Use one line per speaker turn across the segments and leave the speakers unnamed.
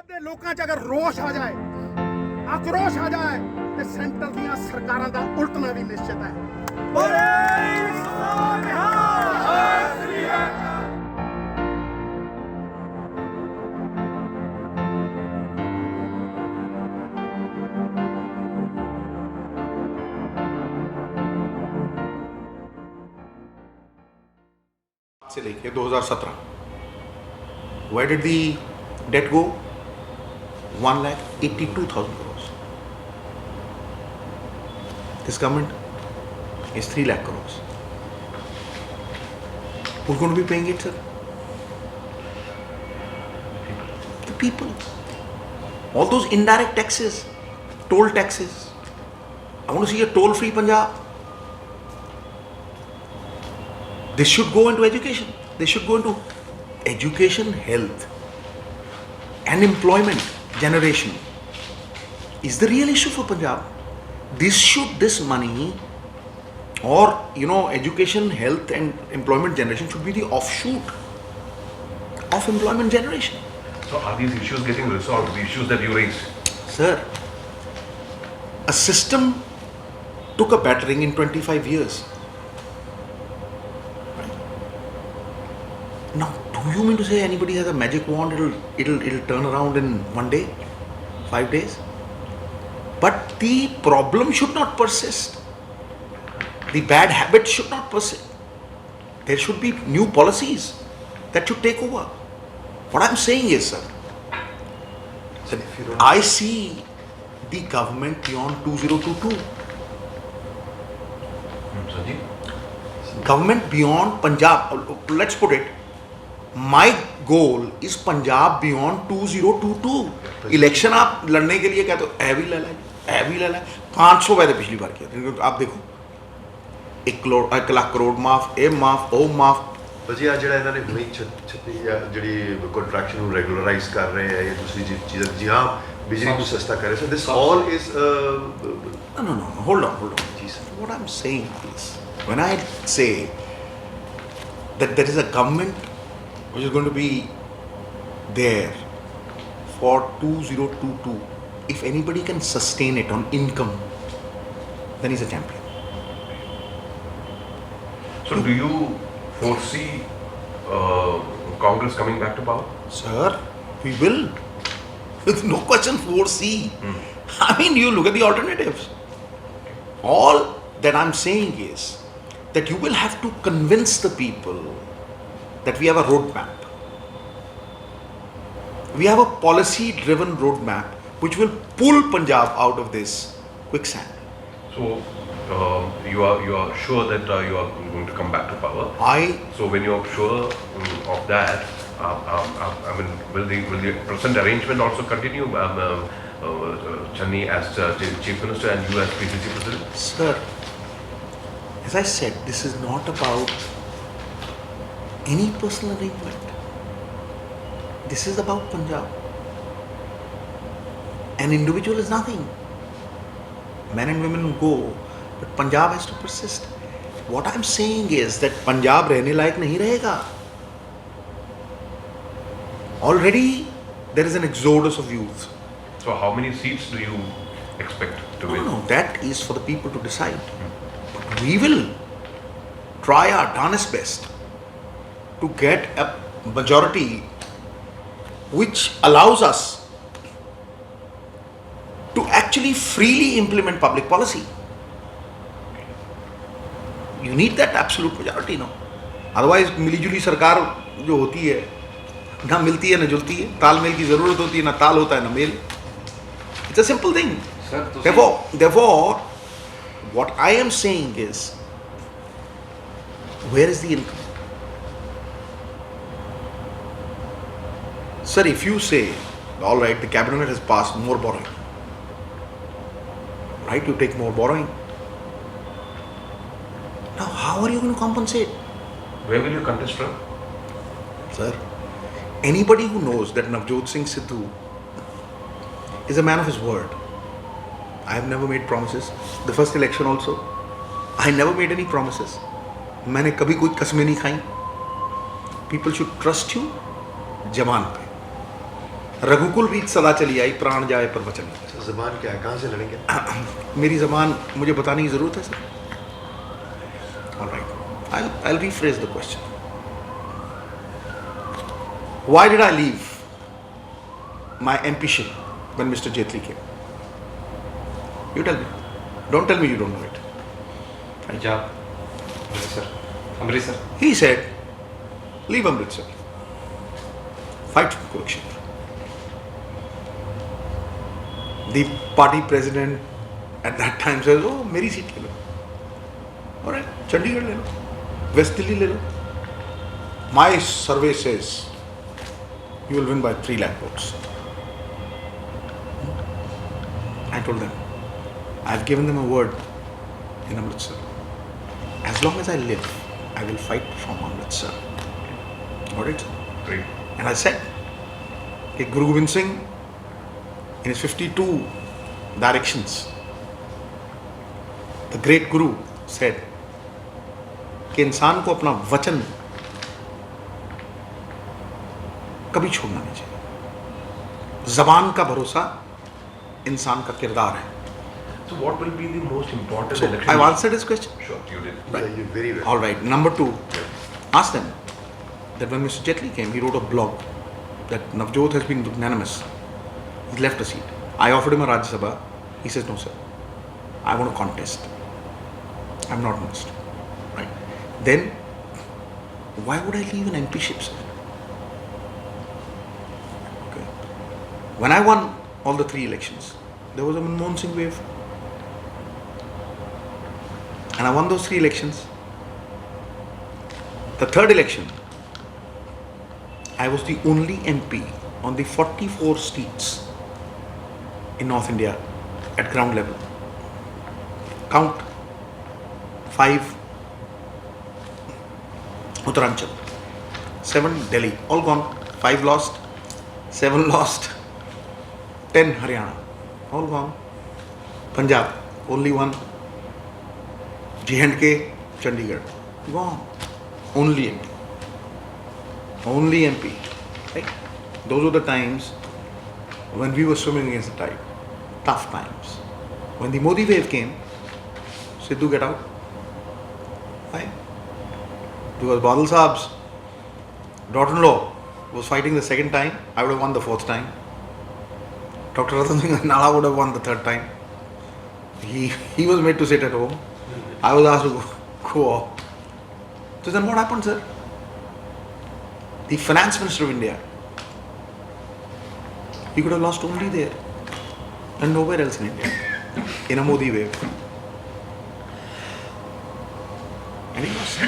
पंजाब ਦੇ ਲੋਕਾਂ 'ਚ ਅਗਰ ਰੋਸ਼ ਆ ਜਾਏ, ਆਕਰੋਸ਼ ਆ ਜਾਏ ਤੇ ਸੈਂਟਰ ਦੀਆਂ ਸਰਕਾਰਾਂ ਦਾ ਉਲਟਣਾ ਵੀ ਨਿਸ਼ਚਿਤ ਹੈ।
से लेके 2017 where did the debt go? 1,82,000 crores. This government is 3 lakh crores. Who's going to be paying it, sir? The people. All those indirect taxes, toll taxes. I want to see a toll-free Punjab. This should go into education. They should go into education, health, and employment generation is the real issue for Punjab. This money or education, health, and employment generation should be the offshoot of employment generation.
So are these issues getting resolved? The issues that you raised?
Sir, a system took a battering in 25 years. Now, do you mean to say anybody has a magic wand? It'll turn around in 1 day, 5 days? But the problem should not persist. The bad habits should not persist. There should be new policies that should take over. What I'm saying is, sir, I see the government beyond 2022.
Sanjeev?
Government beyond Punjab. Let's put it. My goal is Punjab beyond 2022. Election आप लड़ने के लिए कहते हो ऐ भी ले ला 500 वायदे पिछली बार किया। आप देखो 1 ਲੱਖ ਕਰੋੜ ਮਾਫ, ਇਹ ਮਾਫ, ਉਹ ਮਾਫ।
ਭਾਜੀ ਆ ਜਿਹੜਾ ਇਹਨਾਂ ਨੇ ਹੁਣੀ ਛੱਤੀ ਜਿਹੜੀ ਕੰਟਰੈਕਸ਼ਨ ਨੂੰ ਰੈਗੂਲਰਾਈਜ਼ ਕਰ ਰਹੇ ਹੈ ਜਾਂ ਦੂਸਰੀ ਚੀਜ਼ਾਂ ਜੀ ਹਾਂ ਬਿਜਲੀ ਨੂੰ ਸਸਤਾ ਕਰ ਰਹੇ so this all is
No, hold on.
ਜੀ sir
What I'm saying is, when I say that there is a government which is going to be there for 2022, if anybody can sustain it on income, then he's a champion.
So do you foresee Congress coming back to power?
Sir, we will. With no question foresee. I mean, you look at the alternatives. All that I'm saying is that you will have to convince the people that we have a roadmap. We have a policy-driven roadmap which will pull Punjab out of this quicksand.
So you are sure that you are going to come back to power? So when you are sure of that, I mean, will the present arrangement also continue? Channi as Chief Minister and you as PCC President?
Sir, as I said, this is not about any personal arrangement. This is about Punjab. An individual is nothing. Men and women go, but Punjab has to persist. What I'm saying is that Punjab रहने लायक नहीं रहेगा. Already there is an exodus of youth.
So how many seats do you expect to win?
No, that is for the people to decide. But we will try our darnest best to get a majority which allows us to actually freely implement public policy. You need that absolute majority, no? Otherwise, मिली-जुली सरकार जो होती है ना मिलती है ना जुलती है, तालमेल की ज़रूरत होती है ना ताल होता है ना mail. It's a simple thing. Therefore, what I am saying is, where is the income? Sir, if you say, all right, the cabinet has passed more borrowing, right? You take more borrowing. Now, how are you going to compensate?
Where will you contest from?
Sir, anybody who knows that Navjot Singh Sidhu is a man of his word. I have never made promises. The first election also, I never made any promises. मैंने कभी कोई कसमें नहीं खाई. People should trust you, जवान पे. रघुकुल बीच सदा चली आई, प्राण जाए पर वचन।
जबान क्या है, कहाँ से लड़ेंगे?
मेरी जबान मुझे बताने की जरूरत है sir? Alright, I'll rephrase the question. Why did I leave my MPship when Mr. Jaitley came? You tell me. Don't tell me you don't know it.
Punjab, Amritsar.
He said, leave Amritsar. Fight for Kurukshetra. The party president at that time says, oh, मेरी seat ले लो। Alright, Chandigarh ले लो, West Delhi ले लो। My survey says you will win by 3 lakh votes. I told them, I've given them a word in Amritsar. As long as I live, I will fight from Amritsar. Got it?
Great.
And I said, कि Guru Gobind Singh in his 52 directions, the great Guru said कि इंसान को अपना वचन कभी छोड़ना नहीं चाहिए। जबान का भरोसा इंसान का किरदार है।
So what will be the most important
So
election?
I've answered this question.
Sure, you did.
Yeah, you very well.
All right. Number 2, ask them that when Mr. Jaitley came, he wrote a blog that Navjot has been unanimous. He's left a seat. I offered him a Rajya Sabha. He says, no, sir. I want to contest. I'm not missed. Right. Then, why would I leave an MPship, sir? Okay. When I won all the 3 elections, there was a Manmohan Singh wave. And I won those 3 elections. The 3rd election, I was the only MP on the 44 seats in North India at ground level. Count 5 Uttaranchal, 7 Delhi, all gone. 5 lost, 7 lost, 10 Haryana, all gone. Punjab, only 1. J&K, Chandigarh, gone. Only MP. Only MP. Right? Those were the times when we were swimming against the tide. Tough times. When the Modi wave came, Sidhu, get out. Why? Because Badal Saab's daughter-in-law was fighting the 2nd time, I would have won the 4th time. Dr. Ratan Singh Nala would have won the 3rd time. He was made to sit at home. I was asked to go off. So then what happened, sir? The finance minister of India, he could have lost only there and nowhere else in India, in a Modi wave. And he lost.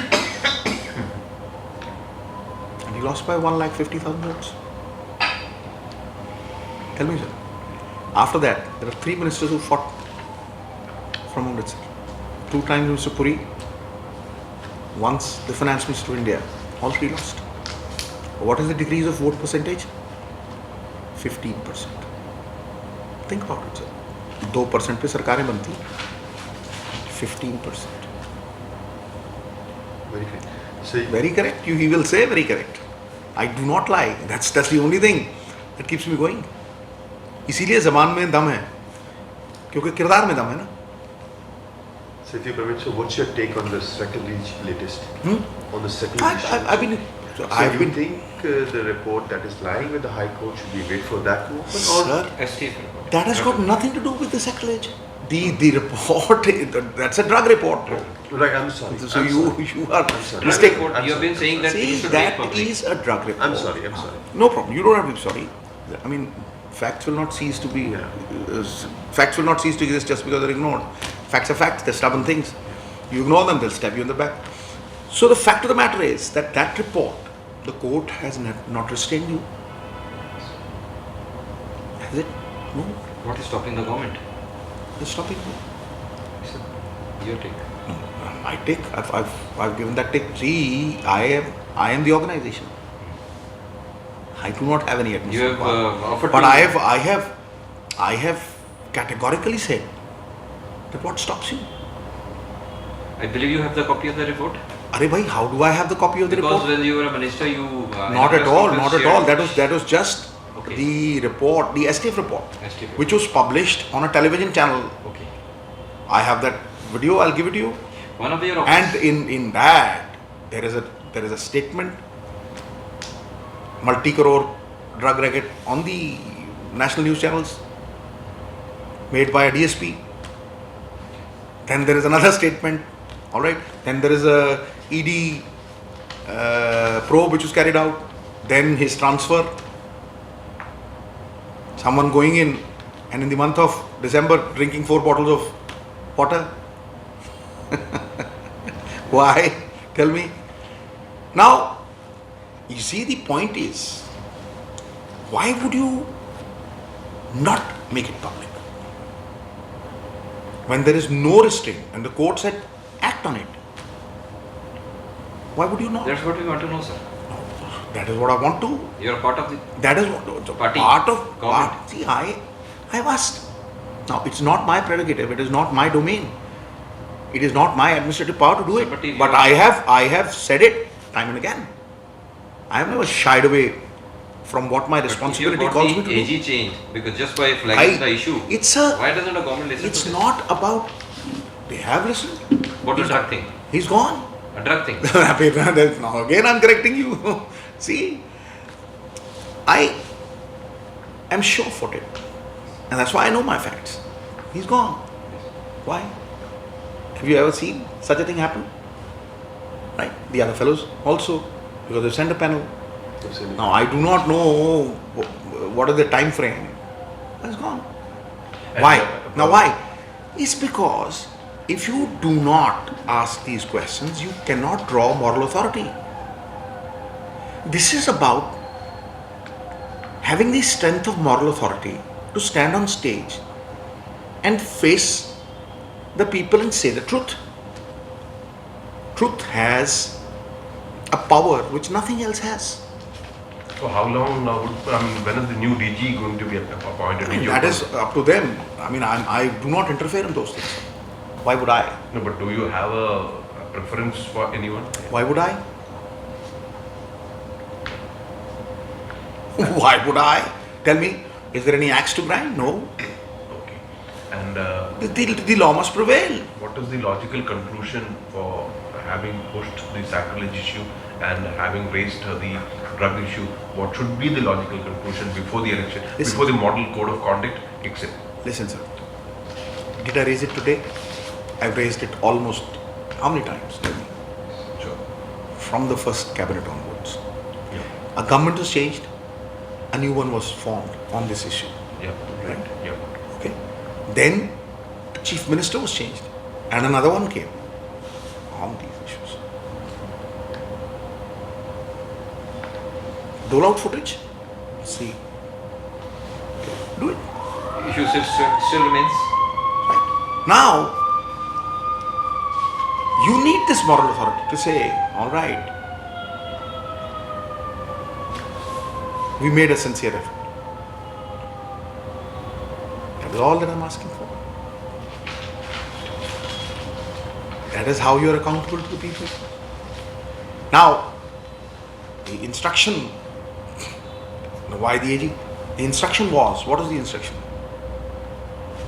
And he lost by 1,50,000 votes. Tell me, sir. After that, there are 3 ministers who fought from Amritsar. 2 times Mr. Puri, once the finance minister of India. All 3 lost. What is the decrease of vote percentage? 15%. Think about it, sir. 2% पे सरकारें बनती, 15%.
Very good. So
Very correct. He will say very correct. I do not lie. That's the only thing that keeps me going. इसीलिए ज़बान में दम है, क्योंकि किरदार में दम है ना.
So if you permit, so what's your take on the Sacrilege latest? On the Sacrilege?
I've been
think the report that is lying with the High Court, should we wait for that to open?
Sir,
STF report.
that has got nothing to do with the sacrilege. The report, that's a drug report.
Right, I'm sorry.
So you are
sorry.
mistaken.
Report, you have been saying that
See,
things should be
that
public.
is a drug report.
I'm sorry.
No problem. You don't have to be sorry. I mean, facts will not cease to be. Facts will not cease to exist just because they're ignored. Facts are facts. They're stubborn things. You ignore them, they'll stab you in the back. So the fact of the matter is that report, the court has not restrained you. Has it? No.
What is stopping the government?
It's stopping you.
Your take.
No, my take. I've given that take. See, I am the organization. I do not have any
You
administrative
have
power.
offered
But
to...
I have categorically said that what stops you?
I believe you have the copy of the report.
Arey bhai, how do I have the copy of the
Because
report?
when you were a minister, you...
Not at all. That was just
Okay.
the report, the STF report,
STF.
which was published on a television channel.
Okay.
I have that video. I'll give it to you.
One of your
And in that there is a statement, multi-crore drug racket on the national news channels made by a DSP. Then there is another statement, all right. Then there is a ED probe which was carried out. Then his transfer. Someone going in and in the month of December drinking 4 bottles of water. Why? Tell me. Now, you see, the point is, why would you not make it public? When there is no restraint and the court said act on it, why would you not?
That's what we want to know, sir.
That is what I want to.
You are part of the.
That is what the
Party,
part of
government.
part. See, I've asked. Now, it's not my prerogative. It is not my domain. It is not my administrative power to do
Sir,
it.
but if
But
you-
I have said it time and again. I have never shied away from what my responsibility
But
calls
if
me
you
to
got the
do.
AG changed because just by flagging the issue,
It's a.
why doesn't the government listen
It's
to this?
not about. They have listened.
What is
He's
drug thing?
He's gone.
A drug thing.
Now again I'm correcting you. See, I am sure-footed, and that's why I know my facts. He's gone. Why? Have you ever seen such a thing happen? Right? The other fellows also, because they sent a panel.
Absolutely.
Now I do not know what is the time frame. It's gone. Why? Now why? It's because if you do not ask these questions, you cannot draw moral authority. This is about having the strength of moral authority to stand on stage and face the people and say the truth. Truth has a power which nothing else has.
So how long when is the new DG going to be appointed? DG
That is up to them. I mean, I do not interfere in those things. Why would I?
No, but do you have a preference for anyone?
Why would I? Why would I? Tell me, is there any axe to grind? No.
Okay. And
The law must prevail.
what is the logical conclusion for having pushed the sacrilege issue and having raised the drug issue? What should be the logical conclusion before the election,
Listen.
before the model code of conduct kicks in?
Listen, sir. Did I raise it today? I've raised it almost how many times? Tell me.
Sure.
From the first cabinet onwards.
Yeah.
A government was changed, a new one was formed on this issue.
Yeah.
Right.
Yeah.
Okay. Then the chief minister was changed, and another one came on these issues. Dole out footage. See. Do it.
Issue still remains.
Right. Now, you need this moral authority to say, all right, we made a sincere effort. That is all that I'm asking for. That is how you are accountable to the people. Now, the instruction, why the AG? The instruction was, what is the instruction?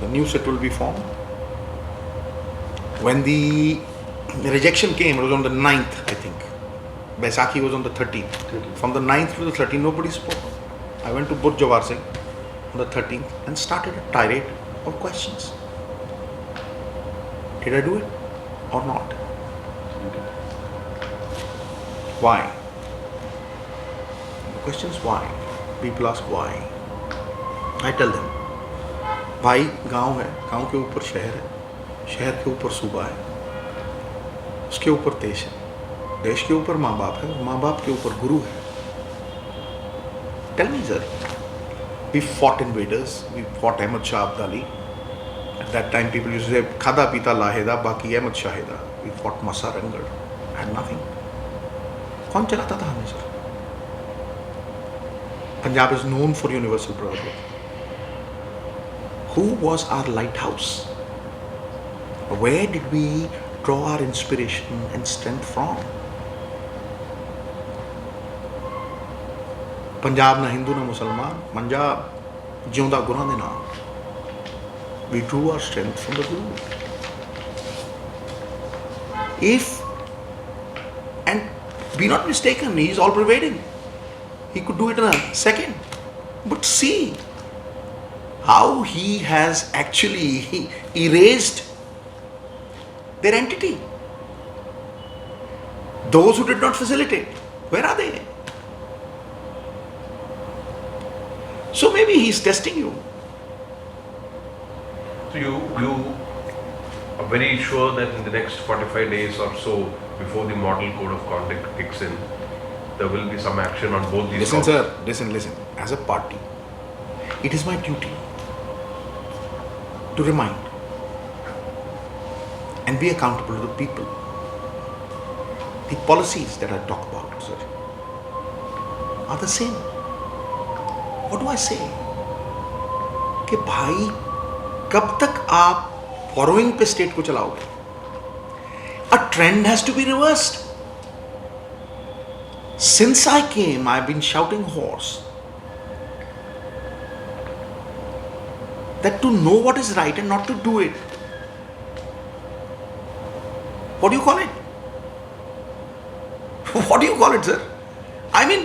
The new set will be formed. When the rejection came, it was on the 9th, I think. Baisakhi was on the 13th. From the 9th to the 13th, nobody spoke. I went to Burj Jawar Singh on the 13th and started a tirade of questions. Did I do it or not? Why? The question is why. People ask why. I tell them, भाई गांव है, गांव के ऊपर शहर है, शहर के ऊपर सूबा है, उसके ऊपर देश है, देश के ऊपर माँ बाप है, माँ बाप के ऊपर गुरु है. Tell me, sir, we fought invaders, we fought Ahmad Shah Abdali. At that time people used to say Khada Pita Laheda, Baki Ahmad Shaheda. We fought Masa Rangar, had nothing. कौन चलाता था हमें, sir? Punjab is known for universal brotherhood. Who was our lighthouse? Where did we draw our inspiration and strength from? Punjab ਨਾ ਹਿੰਦੂ ਨਾ ਮੁਸਲਮਾਨ, ਪੰਜਾਬ ਜਿਉਂਦਾ ਗੁਰਾਂ ਦੇ ਨਾਲ। We drew our strength from the Guru. If, and be not mistaken, he is all pervading. He could do it in a second. But see how he has actually erased their entity. Those who did not facilitate, where are they? So maybe he is testing you.
So you are very sure that in the next 45 days or so, before the model code of conduct kicks in, there will be some action on both these
Listen,
counts?
sir, listen. As a party, it is my duty to remind and be accountable to the people. The policies that I talk about, sir, are the same. What do I say? कि भाई कब तक आप borrowing पे state को चलाओगे? A trend has to be reversed. Since I came, I've been shouting hoarse that to know what is right and not to do it. What do you call it? What do you call it, sir? I mean,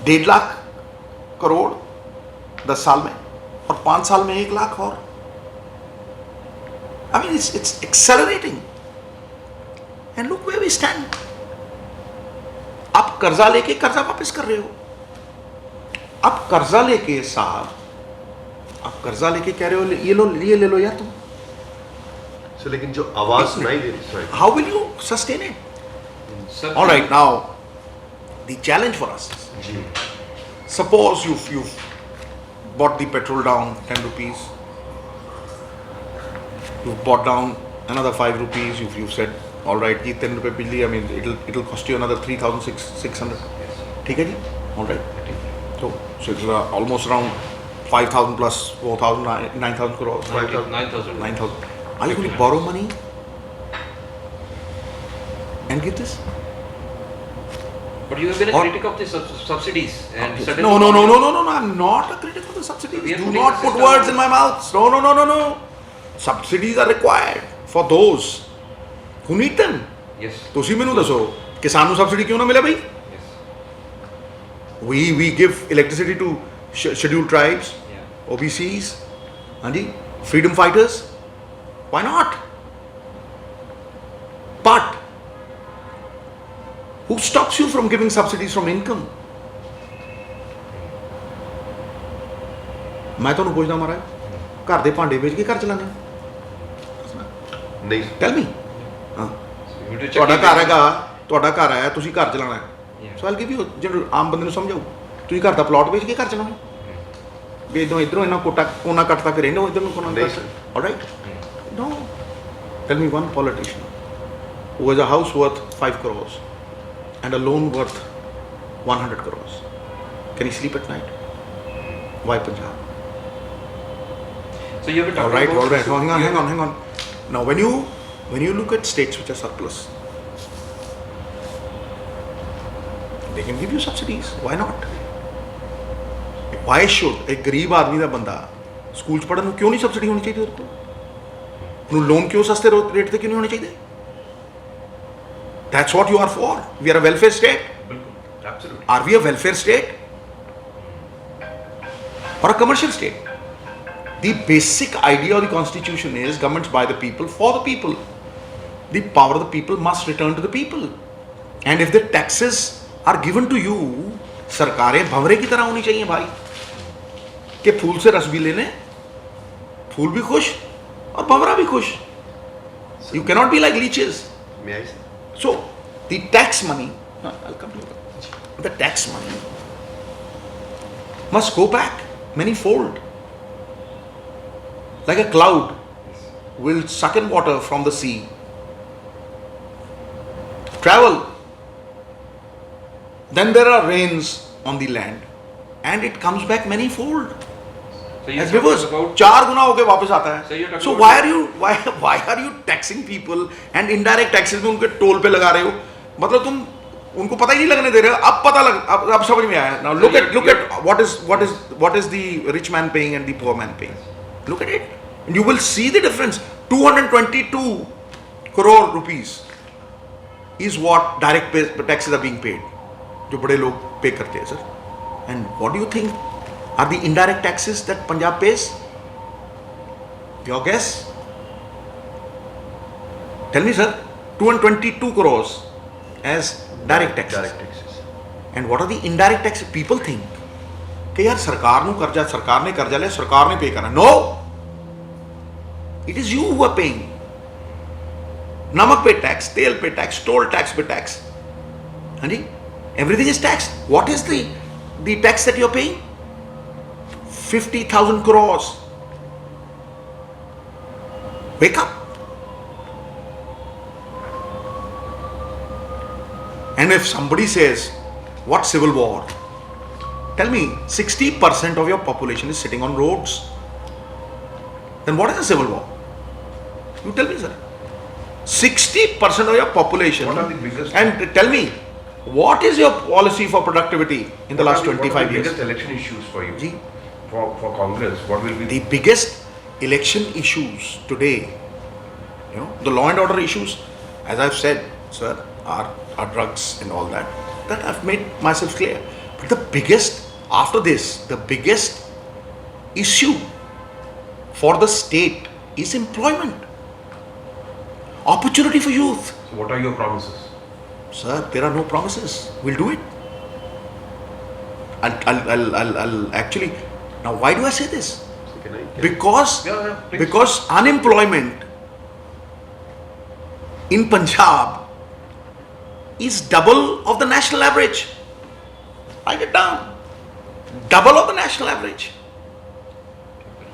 1.5 lakh crore 10 साल में और 5 साल में 1 लाख और I mean it's accelerating and look where we stand. आप कर्जा लेके कर्जा वापस कर रहे हो. आप कर्जा लेके साहब, आप कर्जा लेके कह रहे हो ये ले लो यार तुम.
So, लेकिन जो आवाज सुनाई दे रही, sorry.
How will you sustain it?
Sir,
All right, now the challenge for us is,
ji
suppose you've bought the petrol down 10 rupees, you've bought down another 5 rupees, you've said all right ये 10 रुपए बिजली, I mean it'll cost you another 3,600. ठीक है जी, all right. So it's almost around 5,000 plus 4,000, 9,000 crores.
9,000.
9,000. Are you going to borrow money and give this?
But you have been a
Or-
critic of the subsidies and suddenly
No, I'm not a critic of the subsidies.
We are
Do
putting
not
the
put
system
words
on-
in my mouth. No. Subsidies are required for those who need them.
Yes.
ਤੁਸੀਂ ਮੈਨੂੰ ਦੱਸੋ ਕਿਸਾਨ ਨੂੰ subsidy ਕਿਉਂ ਨਾ ਮਿਲੇ ਬਈ?
Yes.
We give electricity to scheduled tribes,
Yeah.
OBCs, ਹਾਂਜੀ, freedom fighters. Why not? But who stops you from giving subsidies from income? ਮੈਂ ਤੁਹਾਨੂੰ ਪੁੱਛਦਾ ਮਹਾਰਾਜ, ਘਰ ਦੇ ਭਾਂਡੇ ਵੇਚ ਕੇ ਘਰ ਚਲਾਉਂਦੇ ਹੋ?
नहीं
Tell me. ਹਾਂ,
You have to check
ਤੁਹਾਡਾ
it.
ਘਰ ਹੈਗਾ, ਤੁਹਾਡਾ ਘਰ ਹੈ, ਤੁਸੀਂ ਘਰ ਚਲਾਉਣਾ ਹੈ.
Yeah.
So I give you, ਜਿਹੜਾ ਆਮ ਬੰਦੇ ਨੂੰ ਸਮਝਾਓ, ਤੁਸੀਂ ਘਰ ਦਾ ਪਲਾਟ ਵੇਚ ਕੇ ਘਰ ਚਲਾਉਣਾ, ਵੀ ਇਧਰੋਂ ਇਹਨਾਂ ਕੋਨਾ ਕੱਟ ਤੱਕ ਰਹਿੰਦੇ ਹੋ, ਇਧਰ ਨੂੰ ਕੋਨਾ
ਨਹੀਂ
ਕੱਟ.
sir.
All right? No. Tell me one politician who has a house worth 5 crores and a loan worth 100 crores. Can he sleep at night? Why Punjab?
So you have been
All
talking
right.
about
Oh, hang on. Now, when you look at states which are surplus, they can give you subsidies. Why not? Why should एक गरीब आदमी ਦਾ ਬੰਦਾ school ਚ ਪੜਨ ਨੂੰ ਕਿਉਂ ਨਹੀਂ subsidy ਹੋਣੀ ਚਾਹੀਦੀ ਉਹਦੇ ਕੋਲ? ਉਹਨੂੰ ਲੋਨ ਕਿਉਂ ਸਸਤੇ ਰੇਟ ਤੇ ਕਿਉਂ ਨਹੀਂ ਹੋਣੇ ਚਾਹੀਦੇ? That's what you are for. We are a welfare state.
बिल्कुल, absolutely.
Are we a welfare state or a commercial state? The basic idea of the constitution is governments by the people, for the people. The power of the people must return to the people. And if the taxes are given to you, सरकारें भंवरे की तरह होनी चाहिए भाई, कि फूल से रस भी लेने, फूल भी खुश और भंवरा भी खुश. You cannot be like leeches.
may I say?
So, the tax money, I'll come to it. The tax money must go back many-fold. Like a cloud will suck in water from the sea, travel. Then there are rains on the land, and it comes back many-fold.
So you're
As
talking
rivers,
about
4 गुना होके वापस आता
So you're
है.
talking
So
about-
why are you taxing people and indirect taxes में उनके toll पे लगा रहे हो? मतलब तुम उनको पता ही नहीं लगने दे रहे. अब पता लग, अब समझ में आया. Now look at what is the rich man paying and the poor man paying. Look at it. And you will see the difference. 222 crore rupees is what direct taxes are being paid. जो बड़े लोग pay करते हैं, sir. And what do you think are the indirect taxes that Punjab pays? Your guess? Tell me, sir. 222 crores as direct taxes.
Direct taxes.
And what are the indirect taxes? People think कि यार सरकार ने कर्जा लिया, सरकार ने पे करना. No, it is you who are paying. नमक पे टैक्स, तेल पे टैक्स, टोल टैक्स पे टैक्स. हाँ जी, everything is taxed. What is the tax that you are paying? 50,000 crores. Wake up. And if somebody says, what civil war? Tell me, 60% of your population is sitting on roads. Then what is a civil war? You tell me, sir. 60% of your population.
What are the biggest?
And tell me, what is your policy for productivity in the last 25
What are the
years?
biggest election issues for you?
Ji,
For Congress, what will be
the biggest election issues today, the law and order issues, as I've said, sir, are drugs and all that. That I've made myself clear. But the biggest, after this, the biggest issue for the state is employment. Opportunity for youth.
So what are your promises?
Sir, there are no promises. We'll do it. I'll actually. Now, why do I say this?
So can I-
Because
please.
unemployment in Punjab is double of the national average. Write it down. Double of the national average.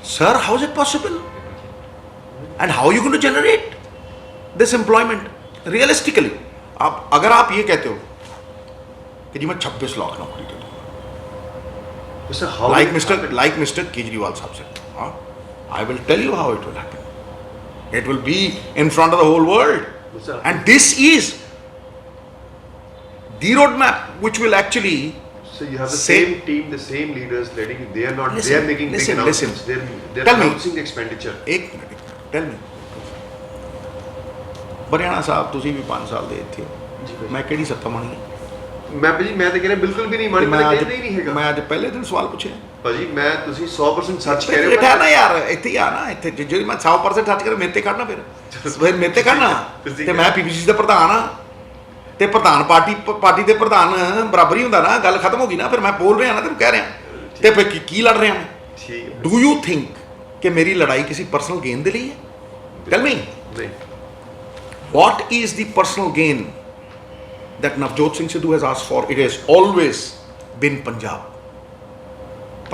Sir, how is it possible? And how are you going to generate this employment? Realistically, अगर आप ये कहते हो कि जी मैं 26 लाख नौकरी दे दूँ,
Sir, how
like
will it happen?
Mr. Kejriwal साहब said, I will tell you how it will happen. It will be in front of the whole world.
Sir,
And this is the roadmap which will actually
So you have the
Say-
same team, the same leaders leading. They are not.
Listen,
they are making
listen,
big announcements.
listen.
They're
Tell me.
announcing the expenditure.
एक minute tell me ਬਰਿਆਣਾ ਸਾਹਿਬ ਤੁਸੀਂ ਵੀ 5 ਸਾਲ ਦੇ ਇੱਥੇ
ਜੀ ਭਾਜੀ।
ਮੈਂ ਕਿਹੜੀ ਸੱਤਾ ਮਾਣੀ ਹੈ?
ਮੈਂ ਭਾਜੀ ਮੈਂ ਤਾਂ ਕਹਿੰਦਾ ਬਿਲਕੁਲ ਵੀ ਨਹੀਂ ਮਾੜੀ
ਮੈਂ
ਮੈਂ
ਅੱਜ
ਕਹਿੰਦਾ ਹੀ ਨਹੀਂ ਹੈਗਾ
ਮੈਂ ਅੱਜ ਪਹਿਲੇ ਦਿਨ ਸਵਾਲ ਪੁੱਛਿਆ
ਭਾਜੀ ਮੈਂ ਤੁਸੀਂ 100% ਸੱਚ ਕਹਿ ਰਹੇ
ਬੈਠਾ
ਹੋ
ਨਾ ਯਾਰ ਇੱਥੇ ਹੀ ਆ ਨਾ ਇੱਥੇ ਜੇ ਮੈਂ 100% ਸੱਚ ਕਰਾਂ ਮੇਰੇ ਤੇ ਖੜਨਾ ਫਿਰ ਮੇਰੇ ਤੇ ਖੜਨਾ
ਤੁਸੀਂ
ਤੇ ਮੈਂ ਪੀਪੀਸੀ ਦਾ ਪ੍ਰਧਾਨ ਆ ਤੇ ਪ੍ਰਧਾਨ ਪਾਰਟੀ ਦੇ ਪ੍ਰਧਾਨ ਬਰਾਬਰ ਹੀ ਹੁੰਦਾ ਨਾ ਗੱਲ ਖਤਮ ਹੋ ਗਈ ਨਾ ਫਿਰ ਮੈਂ ਬੋਲ ਰਿਹਾ ਨਾ ਤੈਨੂੰ ਕਹਿ ਰਿਹਾ ਤੇ ਫਿਰ ਕੀ ਲੜ ਰਿਹਾ ਮੈਂ
ਠੀਕ ਹੈ
ਡੂ ਯੂ ਥਿੰਕ ਕਿ ਮੇਰੀ ਲੜਾਈ ਕਿਸੇ ਪਰਸਨਲ ਗੇਨ ਦੇ ਲਈ ਹੈ ਟੈਲ ਮੀ
ਨਹੀਂ
what is the personal gain that Navjot Singh Sidhu has asked for? It has always been Punjab.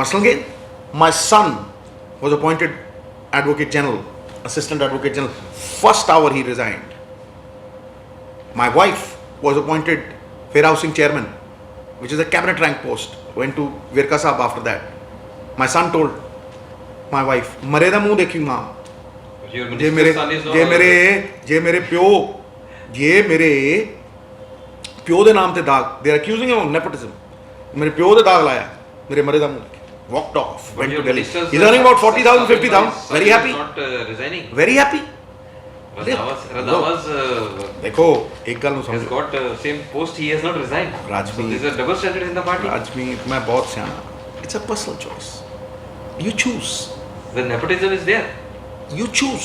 Personal gain? My son was appointed Advocate General, Assistant Advocate General. First hour he resigned. My wife was appointed Fair Housing Chairman, which is a cabinet rank post. Went to Virka Sahab after that. My son told my wife, "Mare da muh dekhi maa."
Your
ਜੇ
minister's son is not
ਮੇਰੇ ਪਿਓ ਦੇ ਨਾਮ ਤੇ ਦਾਗ they are ਅਕਿਊਜ਼ਿੰਗ him of nepotism ਮੇਰੇ ਪਿਓ ਦੇ ਦਾਗ ਲਾਇਆ ਮੇਰੇ ਮਰੇ ਦਾ ਮੂੰਹ walked off
But
went
your
to Delhi
minister's
he's earning about 40,000
son
50,000
is
very happy
not resigning.
very happy
Randhawa's
देखो एक गल ਨੂੰ
has
ਸਮਝੋ
got same post. He has not resigned.
Rajmeet.
So there's a double standard in the party.
राजमीत मैं बहुत सियाना it's a personal choice you choose
The nepotism is there.
you choose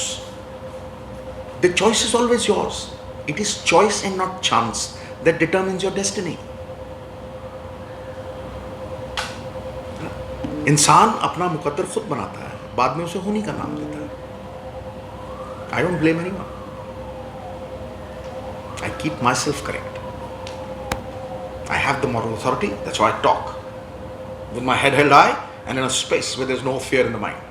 the choice is always yours it is choice and not chance that determines your destiny इंसान अपना मुकद्दर खुद बनाता है बाद में उसे होनी का नाम देता है I don't blame anyone I keep myself correct I have the moral authority that's why I talk with my head held high and in a space where there is no fear in the mind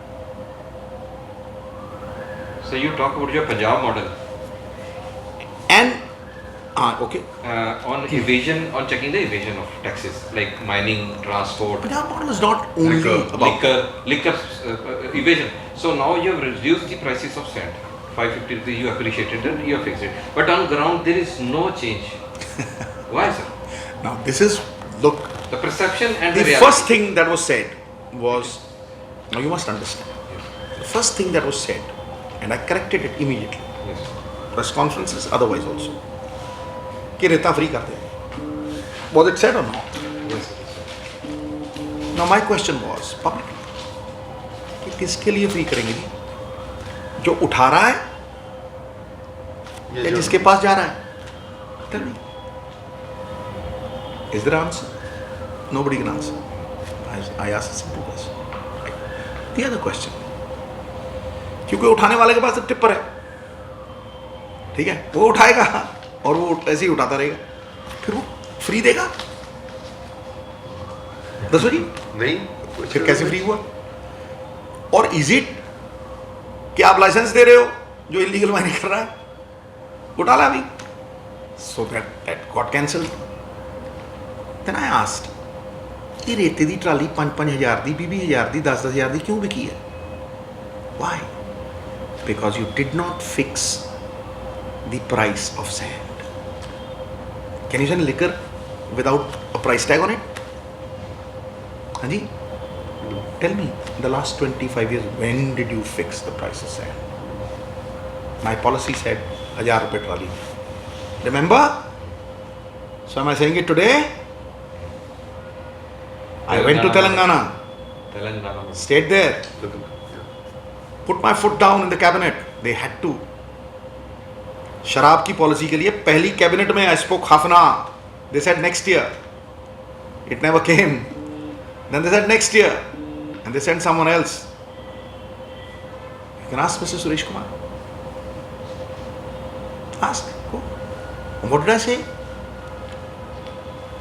So you talk about your Punjab model
and okay
on evasion, on checking the evasion of taxes like mining, transport,
Punjab model is not only
Liquor.
about
liquor evasion. So now you have reduced the prices of sand. 550 rupees you appreciated and you have fixed it. But on ground there is no change. Why, sir?
Now this is, look,
The perception and
the
the reality.
first thing that was said was, now you must understand, the first thing that was said, and I corrected it immediately,
Yes.
press conferences, otherwise also, कि रेता free कर देंगे. Was it said or not?
Yes.
Now my question was publicly, कि किसके लिए free करेंगे जी? जो उठा रहा है या जिसके पास जा रहा है? Tell me. Is there an answer? Nobody can answer. I asked a simple question. The other question. क्योंकि उठाने वाले के पास तो टिप्पर है, ठीक है, वो उठाएगा और वो ऐसे ही उठाता रहेगा, फिर वो फ्री देगा? दसो जी,
नहीं
फिर कैसे फ्री हुआ? और इज इट कि आप लाइसेंस दे रहे हो जो इलीगल माइनिंग कर रहा है, उठा ला अभी, so that got cancelled. Then I asked, ये रेते दी ट्राली 5,000 दी, 20,000 दी, 10,000 दी क्यों बिकी है? Why? Because you did not fix the price of sand. Can you sell liquor without a price tag on it? Hanji? Tell me, in the last 25 years, when did you fix the price of sand? My policy said 1,000 rupees trolley. Remember? So am I saying it today? I went to Telangana,
Telangana.
stayed there,
Look,
put my foot down in the cabinet. They had to. शराब की policy के लिए पहली cabinet में I spoke half an hour. They said next year. It never came. Then they said next year. And they sent someone else. You can ask Mr. Suresh Kumar. Ask. Go. And what did I say?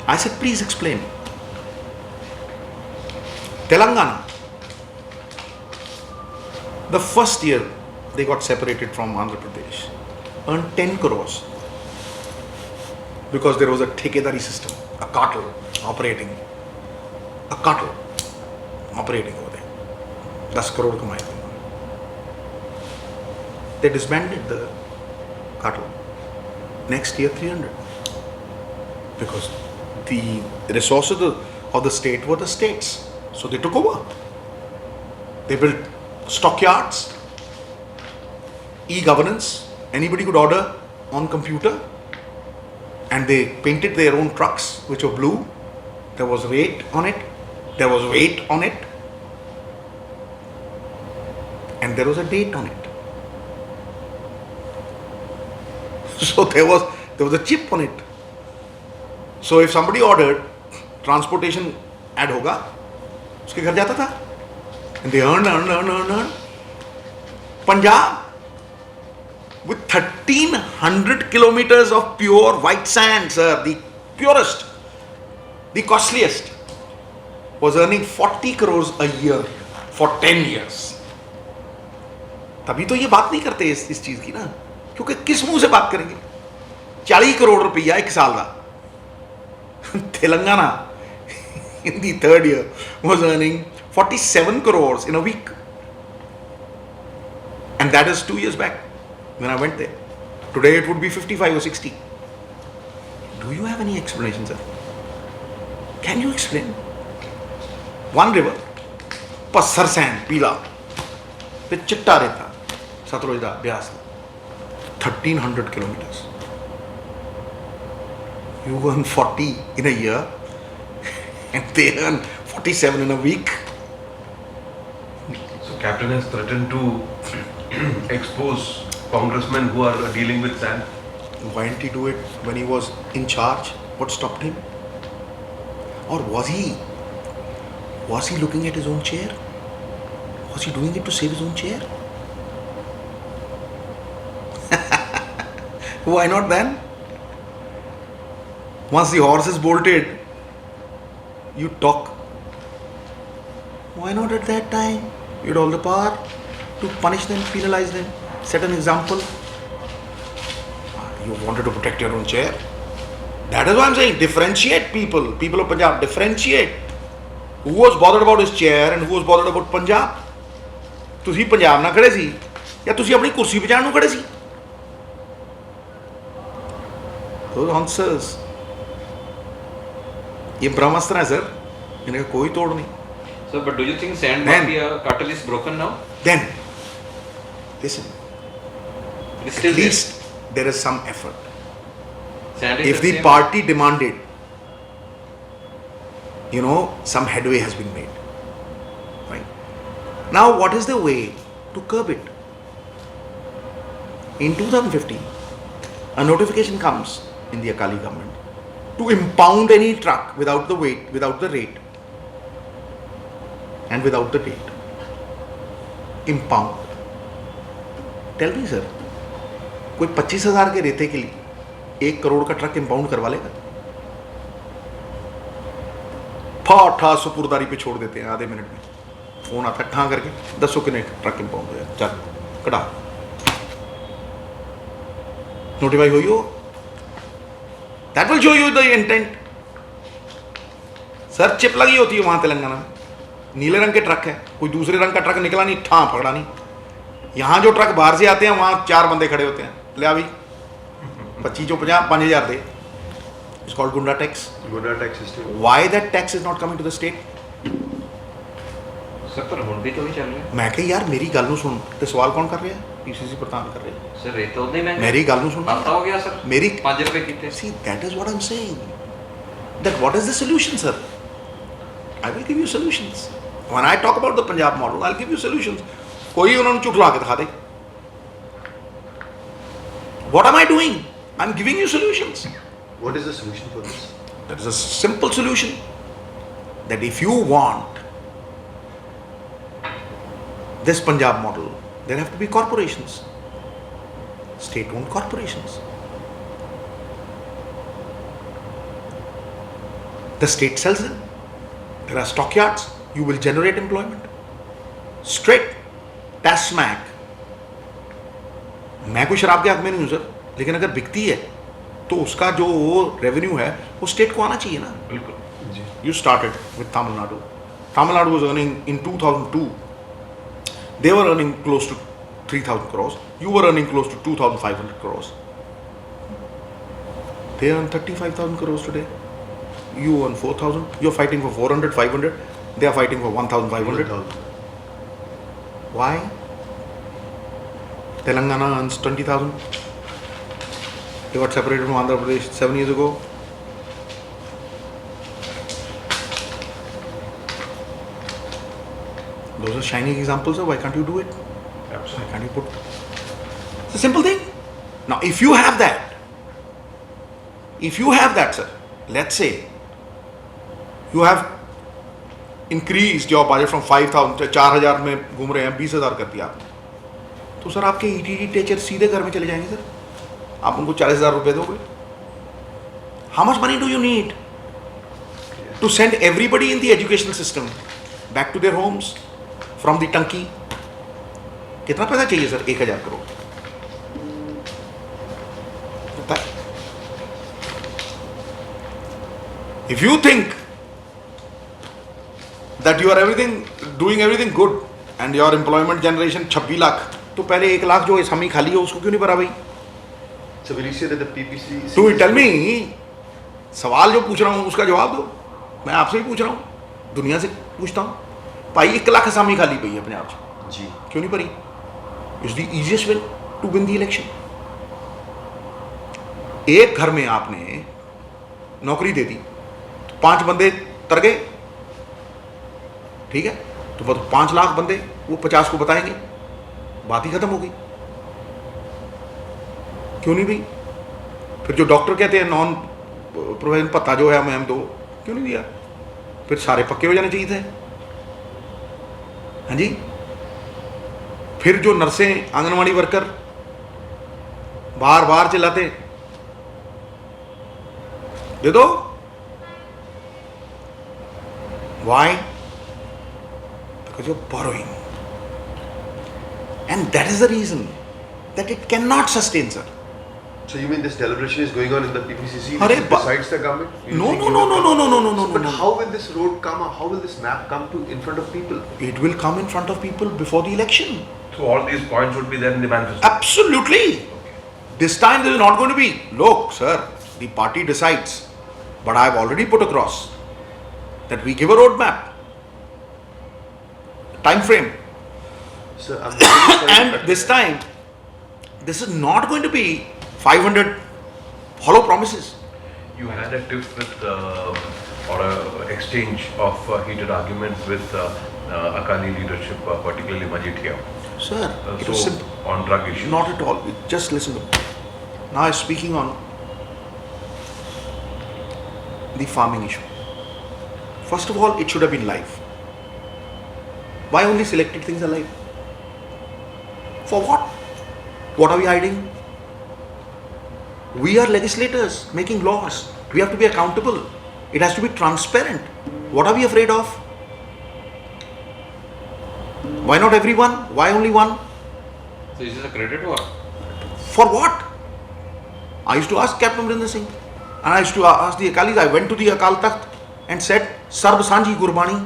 I said, please explain. Telangana. The first year they got separated from Andhra Pradesh, earned 10 crores because there was a ठेकेदारी system, a cartel operating over there. 10 crore कमाए थे. They disbanded the cartel. Next year 300 because the resources of the state were the states, so they took over. They built stockyards, e-governance, anybody could order on computer, and they painted their own trucks which were blue. There was weight on it, and there was a date on it. So there was a chip on it. So if somebody ordered, transportation add होगा, उसके घर जाता था. And they earned. Punjab, with 1,300 kilometers of pure white sand, sir, the purest, the costliest, was earning 40 crores a year for 10 years. तभी तो ये बात नहीं करते इस चीज की ना, क्योंकि किस मुंह से बात करेंगे? 40 करोड़ रुपया एक साल का. Telangana in the third year was earning 47 crores in a week. And that is 2 years back when I went there. Today it would be 55 or 60. Do you have any explanation, sir? Can you explain? One river, Passar sand, Pila, with Chitta Reta, Satluj, Beas, 1,300 kilometers. You earn 40 in a year and they earn 47 in a week.
So Captain has threatened to expose congressmen who are dealing with sand.
Why didn't he do it when he was in charge? What stopped him? Or was he looking at his own chair? Was he doing it to save his own chair? Why not then? Once the horse is bolted, you talk. Why not at that time? You had all the power to punish them, penalize them, set an example. You wanted to protect your own chair. That is why I'm saying differentiate people. People of Punjab, differentiate. Who was bothered about his chair and who was bothered about Punjab? ਤੁਸੀਂ ਪੰਜਾਬ ਨਾਲ ਖੜੇ ਸੀ ਜਾਂ ਤੁਸੀਂ ਆਪਣੀ ਕੁਰਸੀ ਬਚਾਉਣ ਨੂੰ ਖੜੇ ਸੀ? Those answers ये ब्रह्मास्त्र है सर, इनका कोई तोड़ नहीं.
So, but do you think sand
Then-
mafia cartel is broken now?
Then, listen,
It is
at
still
least there is some effort.
there. Sand is
If the
same.
party demanded, some headway has been made. Right? Now, what is the way to curb it? In 2015, a notification comes in the Akali government to impound any truck without the weight, without the rate, and without the date. Impound. Tell me, sir, कोई 25,000 के रेते के लिए 1 करोड़ का truck impound करवा लेगा? फाठा सुपुरदारी पे छोड़ देते हैं आधे मिनट में. फोन आता है ठा करके 10 के ट्रक इंपाउंड हो जाए, चल कटा नोटिफाई हो. That will show you the intent. Sir chip लगी होती है वहां तेलंगाना में, नीले रंग के ट्रक है, कोई दूसरे रंग का ट्रक निकला नहीं, ठा पकड़ा नहीं. यहां जो ट्रक बाहर से आते हैं वहां 4 बंदे खड़े होते हैं, ले भाई 2550 5,000 दे. It's called Gunda tax.
Gunda tax system.
Why that tax is not coming to the state?
Sir, पर ਹੁਣ ਵੀ ਤਾਂ ਉਹੀ ਚੱਲ ਰਿਹਾ.
मैं कह यार मेरी गल ਨੂੰ सुन ਤੇ सवाल कौन कर रहा है? PCC प्रधान कर रहे हैं.
Sir, ਇਹ ਤਾਂ ਉਦੋਂ ਹੀ ਮਹਿੰਗਾ.
मेरी गल ਨੂੰ सुन.
ਹਫ਼ਤਾ ਹੋ ਗਿਆ ਸਰ.
मेरी
5 ਰੁਪਏ ਕੀਤੇ.
see that is what I'm saying. That what is the solution, sir? I will give you solutions. When I talk about the Punjab model, I'll give you solutions. कोई उन्होंने चुटला के दिखा दे. What am I doing? I'm giving you solutions.
What is the solution for this?
That is a simple solution. That if you want this Punjab model, there have to be corporations, state-owned corporations. The state sells them. There are stockyards. You will generate employment. Straight, tax smack. मैं कोई शराब के हक में नहीं हूँ sir, लेकिन अगर बिकती है तो उसका जो रेवेन्यू है वो स्टेट को आना चाहिए ना.
बिल्कुल.
You started with Tamil Nadu. Tamil Nadu was earning in 2002. They were earning close to 3,000 crores. You were earning close to 2,500 crores. They earn 35,000 crores today. You earn 4,000. You're fighting for 400, 500. They are fighting for 1,500.
1,000.
Why? Telangana earns 20,000. They got separated from Andhra Pradesh 7 years ago. Those are shining examples of why can't you do it? Why
Absolutely.
can't you put? It's a simple thing. Now, if you have that, sir, let's say you have increased your budget from 5,000 4,000 में घूम रहे हैं 20,000 कर दिया आपने, तो sir आपके ETT teacher सीधे घर में चले जाएंगे सर. आप उनको 40,000 रुपए दोगे. How much money do you need to send everybody in the educational system back to their homes from the Tanki? कितना पैसा चाहिए सर? 1,000 करोड़. पता है? If you think that you are doing everything good and your employment generation 26 lakh, तो पहले 1 लाख जो असमी खाली हो उसको क्यों नहीं भरा भाई?
So will you say that the PPC?
तू टेल मी. सवाल जो पूछ रहा हूँ उसका जवाब दो. मैं आपसे ही पूछ रहा हूँ, दुनिया से पूछता हूँ. भाई 1 लाख असामी खाली पई है पंजाब से,
जी.
क्यों नहीं भरी? It's the easiest way to win the election. एक घर में आपने नौकरी दे दी तो 5 बंदे तर गए, ठीक है, तो 5 लाख बंदे वो 50 को बताएंगे, बात ही खत्म हो गई. क्यों नहीं भाई? फिर जो डॉक्टर कहते हैं नॉन प्रोविजन भत्ता जो है हमें दो, क्यों नहीं दिया? फिर सारे पक्के हो जाने चाहिए थे. हाँ जी. फिर जो नर्सें आंगनवाड़ी वर्कर बार बार चिल्लाते दे दो. Why? Because you're borrowing. And that is the reason that it cannot sustain, sir.
So you mean this deliberation is going on in the PPCC
Arey
which
ba-
besides the government? You
No,
think
no,
you
no,
will
no,
come-
no, no, no, no,
But
no.
how will this road come? Or how will this map come to in front of people?
It will come in front of people before the election.
So all these points would be there in the manifesto.
Absolutely. This time there is not going to be, look, sir, the party decides. But I have already put across that we give a roadmap, time frame.
Sir, I'm really sorry,
And
but-
this time, this is not going to be 500 hollow promises.
You had a tiff with or a exchange of heated arguments with Akali leadership, particularly Majithia.
Sir, it was simple.
On drug issues.
Not at all. Just listen to me. Now I'm speaking on the farming issue. First of all, it should have been live. Why only selected things are live? For what? What are we hiding? We are legislators making laws. We have to be accountable. It has to be transparent. What are we afraid of? Why not everyone? Why only one?
So is this a credit or?
For what? I used to ask Captain Amrinder Singh, and I used to ask the Akalis. I went to the Akal Takht and said, Sarb Sanji Gurbani.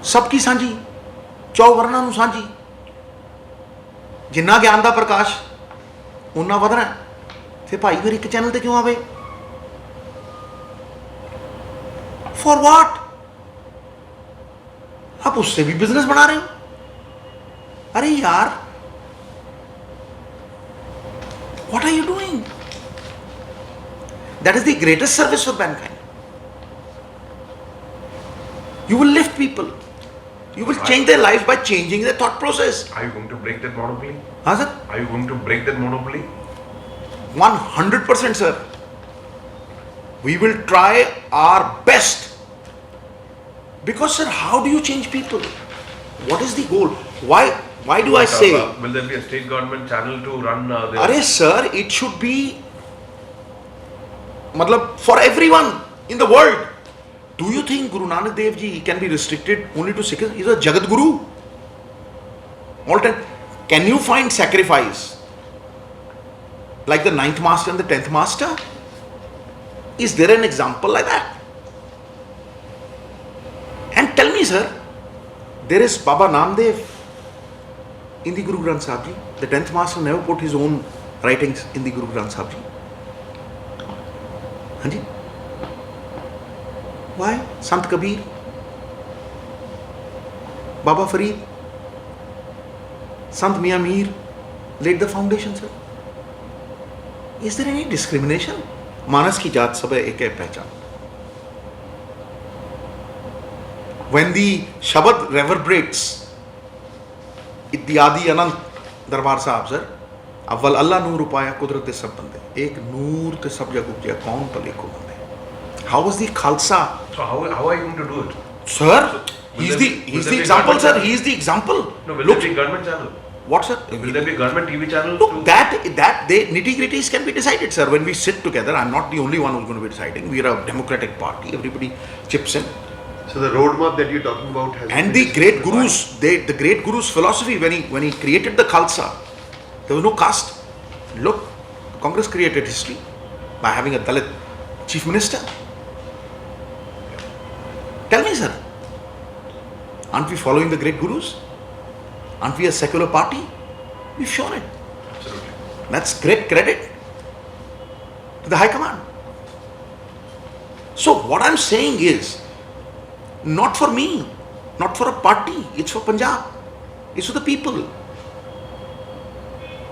Sabki Sanji. Chauvarna nu Sanji. जिन्ना ज्ञान ਦਾ ਪ੍ਰਕਾਸ਼ ਉਹਨਾਂ ਵਧਣਾ ਫਿਰ ਭਾਈ ਫਿਰ ਇੱਕ channel ਤੇ ਕਿਉਂ ਆਵੇ for what आप उससे भी बिजनेस बना रहे हो अरे यार what are you doing that is the greatest service for mankind you will lift people, you will change their lives by changing their thought process.
Are you going to break that monopoly?
हाँ sir,
Are you going to break that monopoly?
100% sir. We will try our best. Because sir, how do you change people? What is the goal? Why do I say?
Will there be a state government channel to run the...
Arey sir, it should be matlab for everyone in the world. Do you think Guru Nanak Dev Ji can be restricted only to Sikhs? He is a Jagat Guru. All time. Can you find sacrifice like the 9th master and the 10th master? Is there an example like that? And tell me sir, there is Baba Namdev in the Guru Granth Sahib Ji. The 10th master never put his own writings in the Guru Granth Sahib Ji. Hanji? Why? Sant Kabir, Baba Farid, Sant Mian Mir laid the foundation, sir. Is there any discrimination? Manas ki jaat sab hai, ek hai pehchan. When the Shabad reverberates, Ityadi Anant Darbar Sahib, sir, Awwal Allah Noor upaya Kudrat de sab bande. Ek Noor te sab jag upjaya, kaun pale ko bande. How was the Khalsa?
So how are you going to do it?
Sir,
will
he's
there
the
be
example,
government
sir.
channel?
He is the example.
No, will
Look,
there be government channel?
what, sir?
Will there be government TV channel?
Look,
to...
that they nitty-gritties can be decided, sir. When we sit together, I'm not the only one who's going to be deciding. We are a democratic party. Everybody chips in.
So the roadmap that you're talking about has
And
been
the great
discussed with
gurus, the great gurus' philosophy when he created the Khalsa, there was no caste. Look, Congress created history by having a Dalit chief minister. Tell me, sir, aren't we following the great gurus? Aren't we a secular party? We've shown it.
Absolutely.
That's great credit to the High Command. So what I'm saying is, not for me, not for a party, it's for Punjab, it's for the people.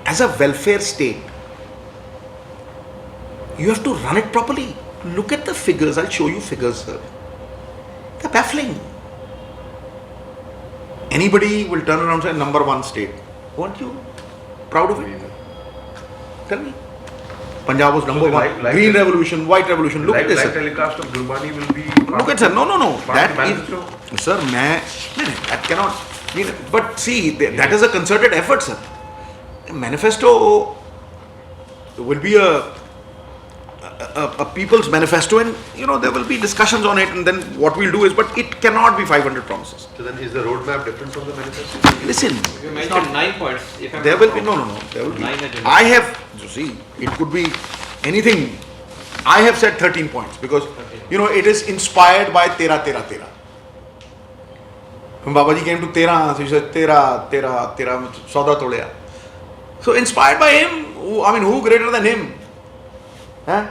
As a welfare state, you have to run it properly. Look at the figures, I'll show you figures, sir. They're baffling. Anybody will turn around and say number one state. Weren't you proud of it? Tell me. Punjab was number one. Green revolution, white revolution. Look at this.
Live
Sir.
telecast of Gurbani will be...
Look at sir. No.
Party
That is, sir, that cannot. But see, that is a concerted effort, sir. A manifesto will be a people's manifesto, and there will be discussions on it, and then what we'll do is, but it cannot be 500 promises.
So then is the roadmap different from the manifesto?
Listen,
You
it's
mentioned
not-
9 points. If I'm
there
not
will be
wrong.
no. There will be.
9 agendas.
I have. You see, it could be anything. I have said 13 points because it is inspired by Tera. When Babaji came to Tera, so he said Tera, Sauda Tolya. So inspired by him, who greater than him? Huh?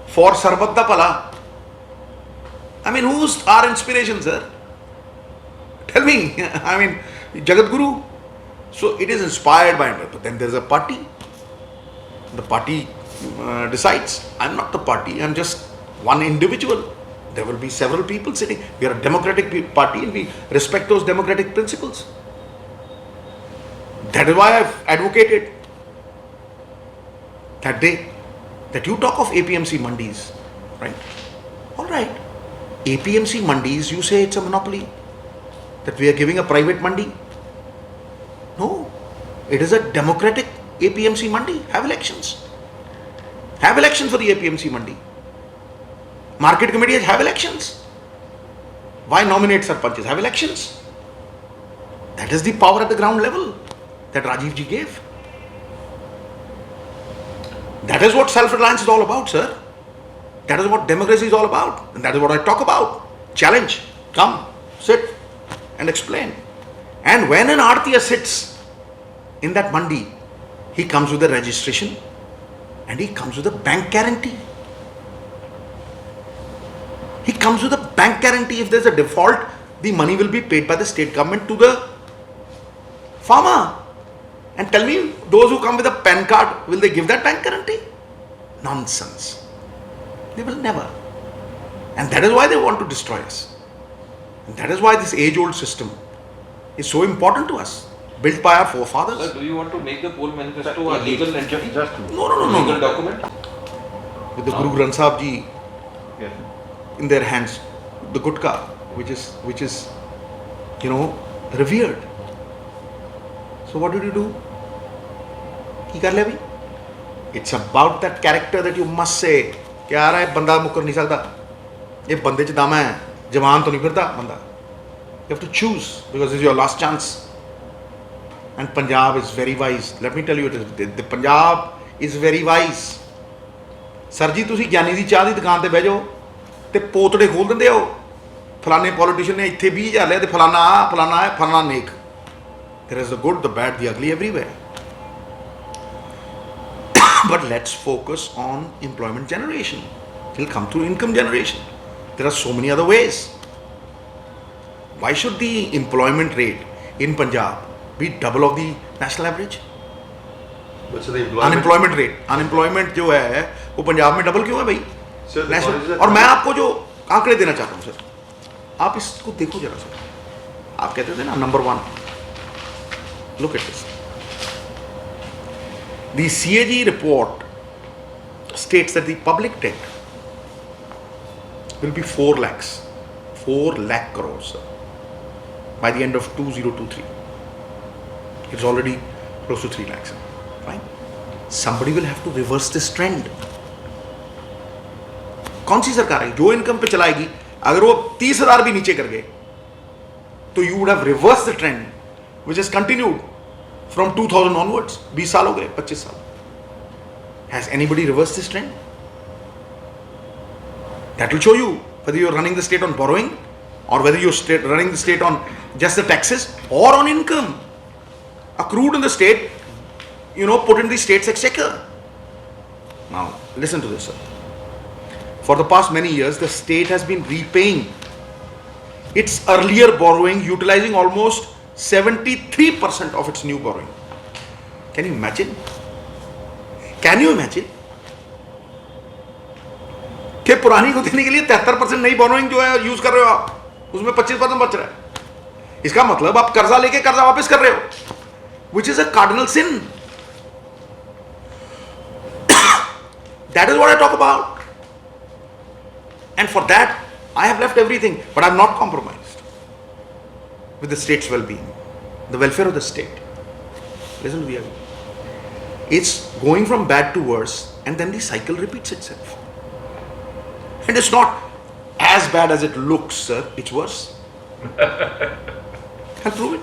For Sarbat da Pala. I mean, who's our inspiration, sir? Tell me. I mean, Jagat Guru. So it is inspired by him. But then there's a party. The party decides. I'm not the party. I'm just one individual. There will be several people sitting. We are a democratic party and we respect those democratic principles. That is why I've advocated that day that you talk of APMC mandis, right? All right. APMC mandis, you say it's a monopoly, that we are giving a private mandi. No, it is a democratic APMC mandi. Have elections. Have elections for the APMC mandi. Market committees have elections. Why nominate sarpanches? Have elections. That is the power at the ground level that Rajiv ji gave. That is what self-reliance is all about, sir. That is what democracy is all about. And that is what I talk about. Challenge. Come, sit and explain. And when an Artiya sits in that mandi, he comes with a registration and he comes with a bank guarantee. He comes with a bank guarantee. If there's a default, the money will be paid by the state government to the farmer. And tell me, those who come with a PAN card, will they give that bank guarantee? Nonsense. They will never. And that is why they want to destroy us. And that is why this age-old system is so important to us, built by our forefathers.
Sir, do you want to make the poll manifesto a legal entity?
No.
Legal document?
With the Guru Granth Sahib Ji in their hands, the Gutka, which is, revered. So what did you do? Ki kar liya bhai? It's about that character that you must say. कि यार ये बंदा मुकर नहीं सकता, ये बंदे च दम है, जवान तो नहीं फिरता बंदा. You have to choose because this is your last chance. And Punjab is very wise. Let me tell you, the Punjab is very wise. Sir ji तुसी ज्ञानी दी चाह दी दुकान ते बह जाओ ते पोतड़े खोल दिंदे हो, फलाने पॉलिटिशियन ने इत्थे 20,000 लिया ते फलाना आ फलाना है फलाना नेक. There is the good, the bad, the ugly everywhere. But let's focus on employment generation. It will come through income generation. There are so many other ways. Why should the employment rate in Punjab be double of the national average?
What's the
Unemployment rate. Unemployment जो है वो पंजाब में double क्यों है भाई?
Sir, the
National.
point is that-
और मैं आपको जो आंकड़े देना चाहता हूँ सर, आप इसको देखो जरा सर. आप कहते थे ना number 1. Look at this. The CAG report states that the public debt will be 4 lakhs. 4 lakh crores sir, by the end of 2023. It's already close to 3 lakhs. Fine. Somebody will have to reverse this trend. कौन सी सरकार है जो income पे चलाएगी? अगर वो 30,000 भी नीचे कर गए तो you would have reversed the trend which has continued from 2000 onwards. 20 साल हो गए, 25 साल. Has anybody reversed this trend? That will show you whether you're running the state on borrowing or whether you're running the state on just the taxes or on income accrued in the state, put in the state's exchequer. Now, listen to this, sir. For the past many years, the state has been repaying its earlier borrowing, utilizing almost 73% of its new borrowing. Can you imagine? Can you imagine? कि पुरानी को देने के लिए 73% नई borrowing जो है use कर रहे हो आप, उसमें 25% बच रहा है. इसका मतलब आप कर्जा लेके कर्जा वापस कर रहे हो, which is a cardinal sin. That is what I talk about. And for that, I have left everything, but I have not compromised with the state's well-being, the welfare of the state. Listen to me. It's going from bad to worse, and then the cycle repeats itself. And it's not as bad as it looks, sir. It's worse. I'll prove it.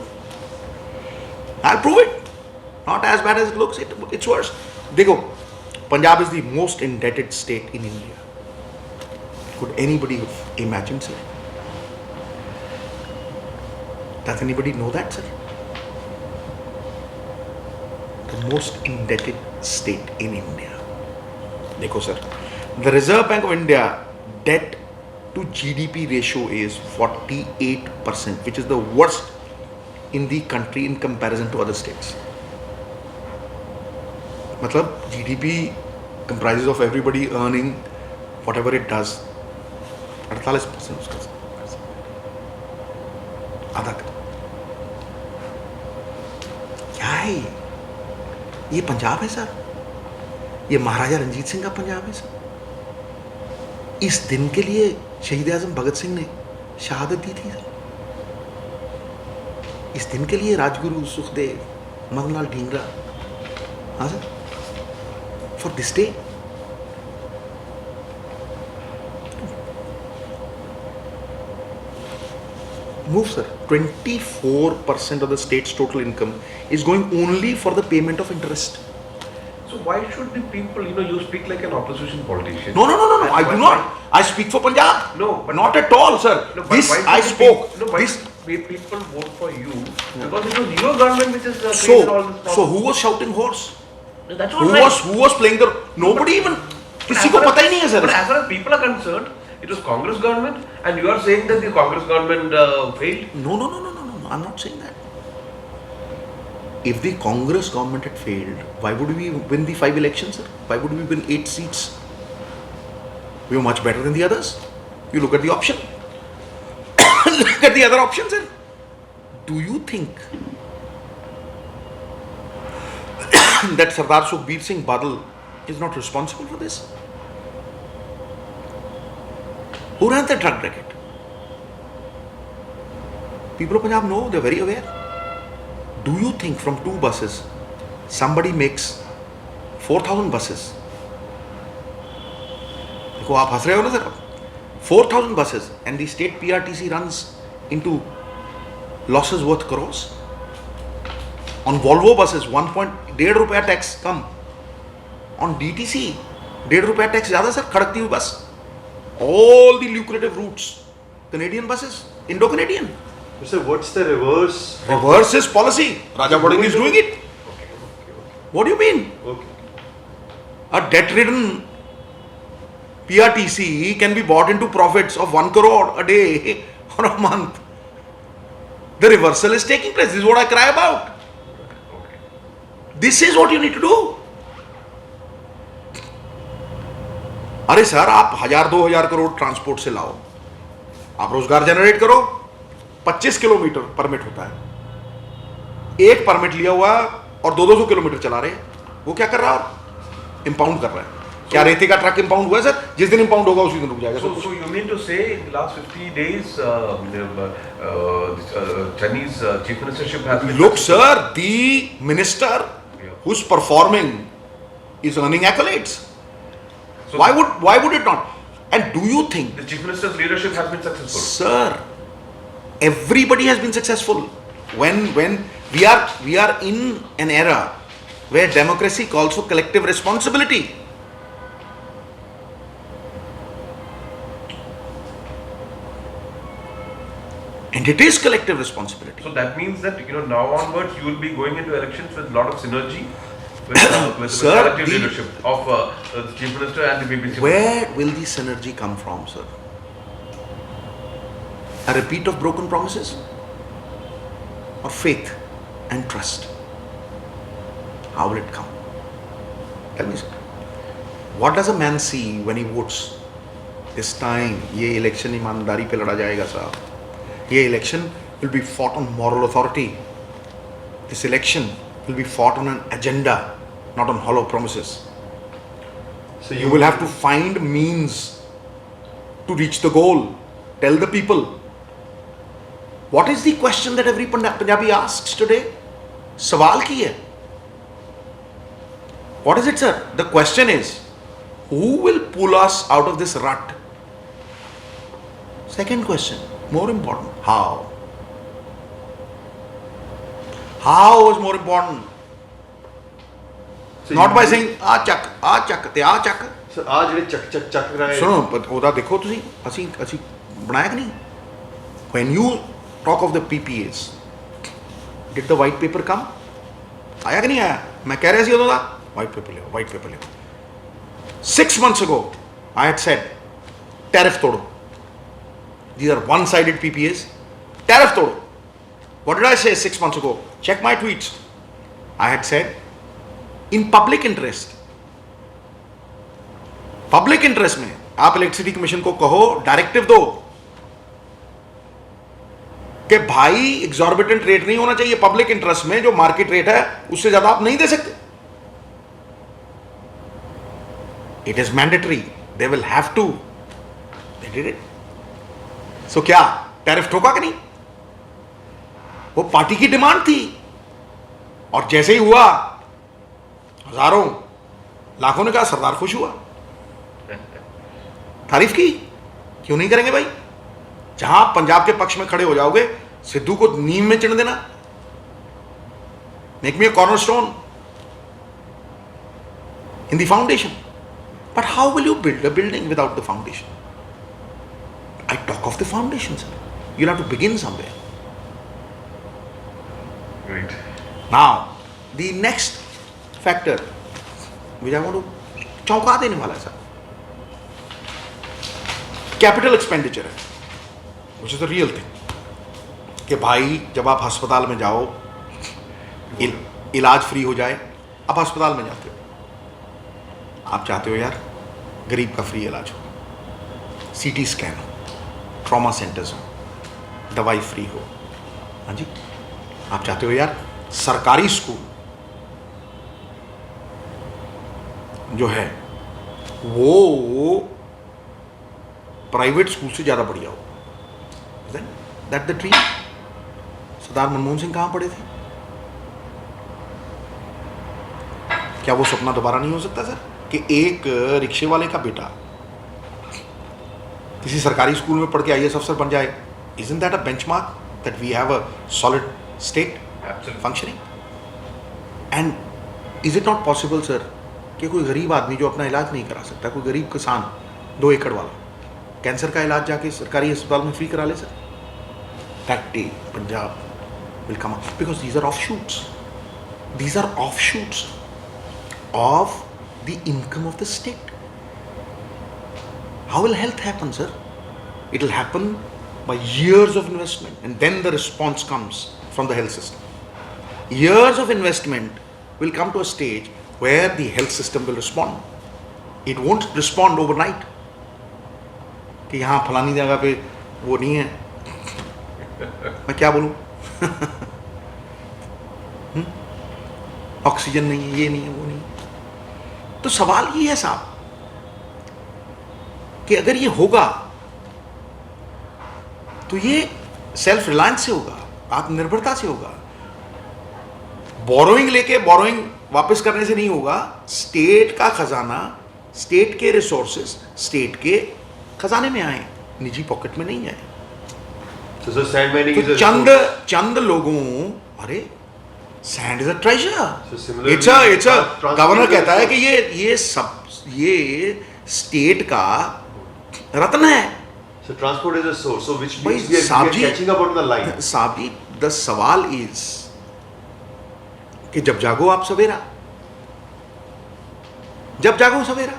I'll prove it. Not as bad as it looks. It's worse. Dekho, Punjab is the most indebted state in India. Could anybody have imagined, sir? Does anybody know that, sir? The most indebted state in India. Dekho, sir. The Reserve Bank of India debt to GDP ratio is 48%, which is the worst in the country in comparison to other states. मतलब GDP comprises of everybody earning whatever it does, 48% उसका आधा कर। क्या है ये पंजाब है sir, ये महाराजा रंजीत सिंह का पंजाब है सर। इस दिन के लिए शहीद आजम भगत सिंह ने शहादत दी थी सर। इस दिन के लिए राजगुरु सुखदेव, मदनलाल ढींगरा, हाँ sir, for this day. Move, sir. 24% of the state's total income is going only for the payment of interest.
So why should the people, you speak like an opposition politician.
No.
And
I do not. I speak for Punjab.
No, but
not at all, sir.
No, but
this
why
I
should the
spoke.
peop- No, why
this.
should people vote for you? Because it was your government which is created
So,
all this problem.
so who was shouting horse?
No, that's
Who
all right.
was playing the? Nobody even. किसी को पता ही नहीं है sir.
But as far as people are concerned, it was Congress government, and you are saying that the Congress government failed.
No. I'm not saying that. If the Congress government had failed, why would we win the 5 elections, sir? Why would we win 8 seats? We were much better than the others. You look at the option. Look at the other options, sir. Do you think that Sardar Sukhbir Singh Badal is not responsible for this? Who ran the drug racket? People of Punjab know, they're very aware. Do you think from 2 buses somebody makes 4,000 buses? देखो आप हंस रहे हो ना sir, 4,000 buses and the state PRTC runs into losses worth crores. On Volvo buses 1.5 रुपया tax come, on DTC 1.5 रुपया tax ज़्यादा sir, खड़कती हुई बस. All the lucrative routes, Canadian buses, Indo-Canadian.
So what's the reverse?
Reverse is policy. Raja Boding is doing it. What do you mean?
Okay.
A debt-ridden PRTC can be bought into profits of 1 crore a day or a month. The reversal is taking place. This is what I cry about. This is what you need to do. अरे sir आप 1000-2000 crore transport से लाओ, आप रोजगार generate करो. 25 kilometre permit होता है, एक परमिट लिया हुआ और 200 किलोमीटर चला रहे हैं. वो क्या कर रहा है? इंपाउंड कर रहा है. क्या रेती का ट्रक इंपाउंड हुआ है सर? जिस दिन इंपाउंड होगा उसी दिन रुक जाएगा.
So you mean to say in the last 50 days Chinese chief ministership has been...
Look sir, the minister who's performing is earning accolades.
So
Why would it not? And do you think,
the chief minister's leadership has been successful?
sir, everybody has been successful. When we are in an era where democracy calls for collective responsibility. And it is collective responsibility.
So that means that now onwards you will be going into elections with a lot of synergy with
Sir,
the collective
the-
leadership of the chief minister and the BBC.
Where will the synergy come from, sir? A repeat of broken promises? Or faith and trust? How will it come? Tell me, sir. What does a man see when he votes? This time, ये election ईमानदारी पे लड़ा जाएगा साहब. ये election will be fought on moral authority. This election will be fought on an agenda, not on hollow promises.
So
You will have to find means to reach the goal. Tell the people. What is the question that every Punjabi asks today? सवाल की है. What is it, sir? The question is, who will pull us out of this rut? Second question, more important, how? How is more important.
So
Not by
you-
saying ਆ ਚੱਕ ਤੇ ਆ ਚੱਕ.
So ਆ ਜਿਹੜੇ ਚੱਕ ਰਹੇ
ਸੁਣੋ ਉਹਦਾ ਦੇਖੋ ਤੁਸੀਂ, ਅਸੀਂ ਬਣਾਇਆ ਕਿ ਨਹੀਂ? When you talk of the PPAs, did the white paper come? ਆਇਆ ਕਿ ਨਹੀਂ ਆਇਆ? ਮੈਂ ਕਹਿ ਰਿਹਾ ਸੀ ਉਦੋਂ ਦਾ white paper ਲਿਓ. 6 months ago I had said tariff ਤੋੜੋ. These are one-sided PPAs. Tariff तोड़ो. What did I say 6 months ago? Check my tweets. I had said, in public interest में आप इलेक्ट्रिसिटी कमीशन को कहो, डायरेक्टिव दो कि भाई exorbitant rate नहीं होना चाहिए. पब्लिक इंटरेस्ट में जो मार्केट रेट है उससे ज्यादा आप नहीं दे सकते. It is mandatory. They will have to. They did it. So क्या टैरिफ ठोका कि नहीं? वो पार्टी की डिमांड थी, और जैसे ही हुआ हजारों लाखों ने कहा सरदार खुश हुआ, तारीफ की. क्यों नहीं करेंगे भाई? जहां आप पंजाब के पक्ष में खड़े हो जाओगे, सिद्धू को नींव में चिढ़ देना. Make me a cornerstone in the foundation. But how will you build a building without the foundation? I talk of the foundation, sir. You'll have to begin somewhere.
Great.
Now, the next factor which I want to चौंका देने वाला है sir, capital expenditure है, which is the real thing. कि भाई जब आप अस्पताल में जाओ, इलाज फ्री हो जाए. आप अस्पताल में जाते हो, आप चाहते हो यार गरीब का फ्री इलाज हो, सीटी स्कैन हो, ट्रॉमा सेंटर्स हो, दवाई फ्री हो. हाँ जी, आप चाहते हो यार सरकारी स्कूल जो है वो प्राइवेट स्कूल से ज़्यादा बढ़िया हो. That the dream. Sardar Manmohan Singh कहाँ पढ़े थे? क्या वो सपना दोबारा नहीं हो सकता सर कि एक रिक्शे वाले का बेटा किसी सरकारी स्कूल में पढ़ के IAS अफसर बन जाए? Isn't that a benchmark that we have a solid state functioning? And is it not possible, sir, कि कोई गरीब आदमी जो अपना इलाज नहीं करा सकता, कोई गरीब किसान 2 एकड़ वाला, कैंसर का इलाज जाके सरकारी अस्पताल में फ्री करा ले sir? That day, Punjab will come up because these are offshoots. These are offshoots of the income of the state. How will health happen, sir? It will happen by years of investment, and then the response comes from the health system. Years of investment will come to a stage where the health system will respond. It won't respond overnight. कि यहाँ फलानी जगह पे वो नहीं है, मैं क्या बोलूँ, ऑक्सीजन नहीं है, ये नहीं है, वो नहीं है. तो सवाल ये है साहब कि अगर ये होगा तो ये सेल्फ रिलायंस से होगा, आत्मनिर्भरता से होगा. बोरोइंग लेके बोरोइंग वापस करने से नहीं होगा. स्टेट का खजाना, स्टेट के रिसोर्सेस स्टेट के खजाने में आए, निजी पॉकेट में नहीं आए.
So sand mining
तो
is a
चंद लोगों, अरे sand is a treasure.
So similarly,
it's a governor
transport
कहता है
is
कि ये स्टेट का रत्न है.
So transport is a source. So which
भाई
means we
साहब
are
ji,
catching up on the line.
साहब जी, द सवाल इज कि जब जागो आप सवेरा, जब जागो सवेरा,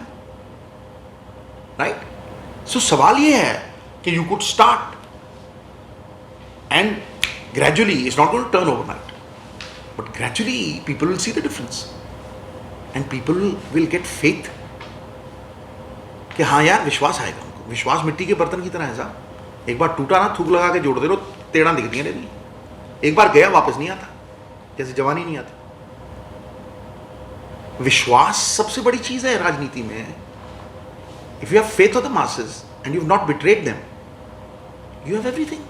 राइट. सो सवाल ये है कि you could start and gradually, it's not going to turn overnight, but gradually people will see the difference and people will get faith कि हाँ यार विश्वास आएगा. विश्वास मिट्टी के बर्तन की तरह है साहब. एक बार टूटा ना, थूक लगा के जोड़ दे लो, टेढ़ा दिखती है नहीं. एक बार गया वापस नहीं आता, जैसे जवानी नहीं आती. विश्वास सबसे बड़ी चीज है राजनीति में. If you have faith of the masses and you have not betrayed them, you have everything.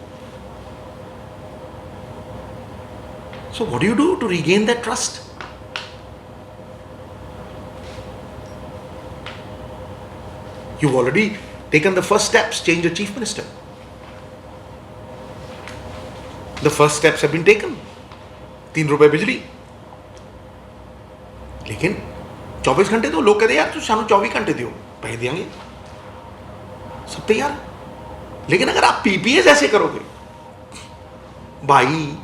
So what do you do to regain that trust? You've already taken the first steps, change the chief minister. The first steps have been taken. 3 रुपए बिजली. लेकिन 24 घंटे दो. लोग कहते यार तू सानू 24 घंटे दियो, पैसे देंगे, सब तैयार. लेकिन अगर आप PPAs ऐसे करोगे भाई,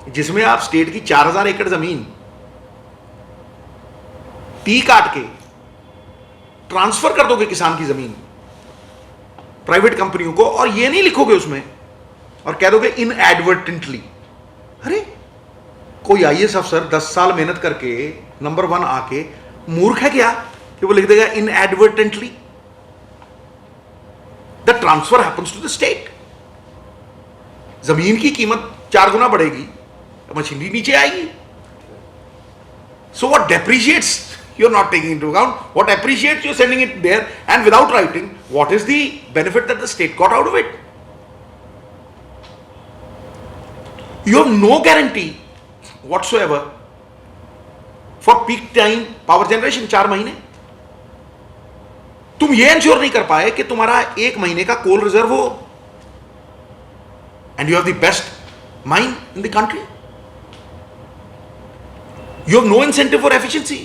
जिसमें आप स्टेट की 4000 एकड़ जमीन टी काट के ट्रांसफर कर दोगे किसान की जमीन, प्राइवेट कंपनियों को, और ये नहीं लिखोगे उसमें और कह दोगे इनएडवर्टेंटली। अरे कोई आईएएस अफसर 10 साल मेहनत करके नंबर 1 आके मूर्ख है क्या कि वो लिख देगा inadvertently? The transfer happens to the state. जमीन की कीमत 4 गुना बढ़ेगी, मशीनरी नीचे आएगी। So what depreciates, you're not taking into account. What appreciates, you're sending it there, and without writing, what is the benefit that the state got out of it? You have no guarantee whatsoever for peak time power generation 4 महीने। तुम ये ensure नहीं कर पाए कि तुम्हारा 1 महीने का कोल रिजर्व हो, and you have the best mine in the country. You have no incentive for efficiency.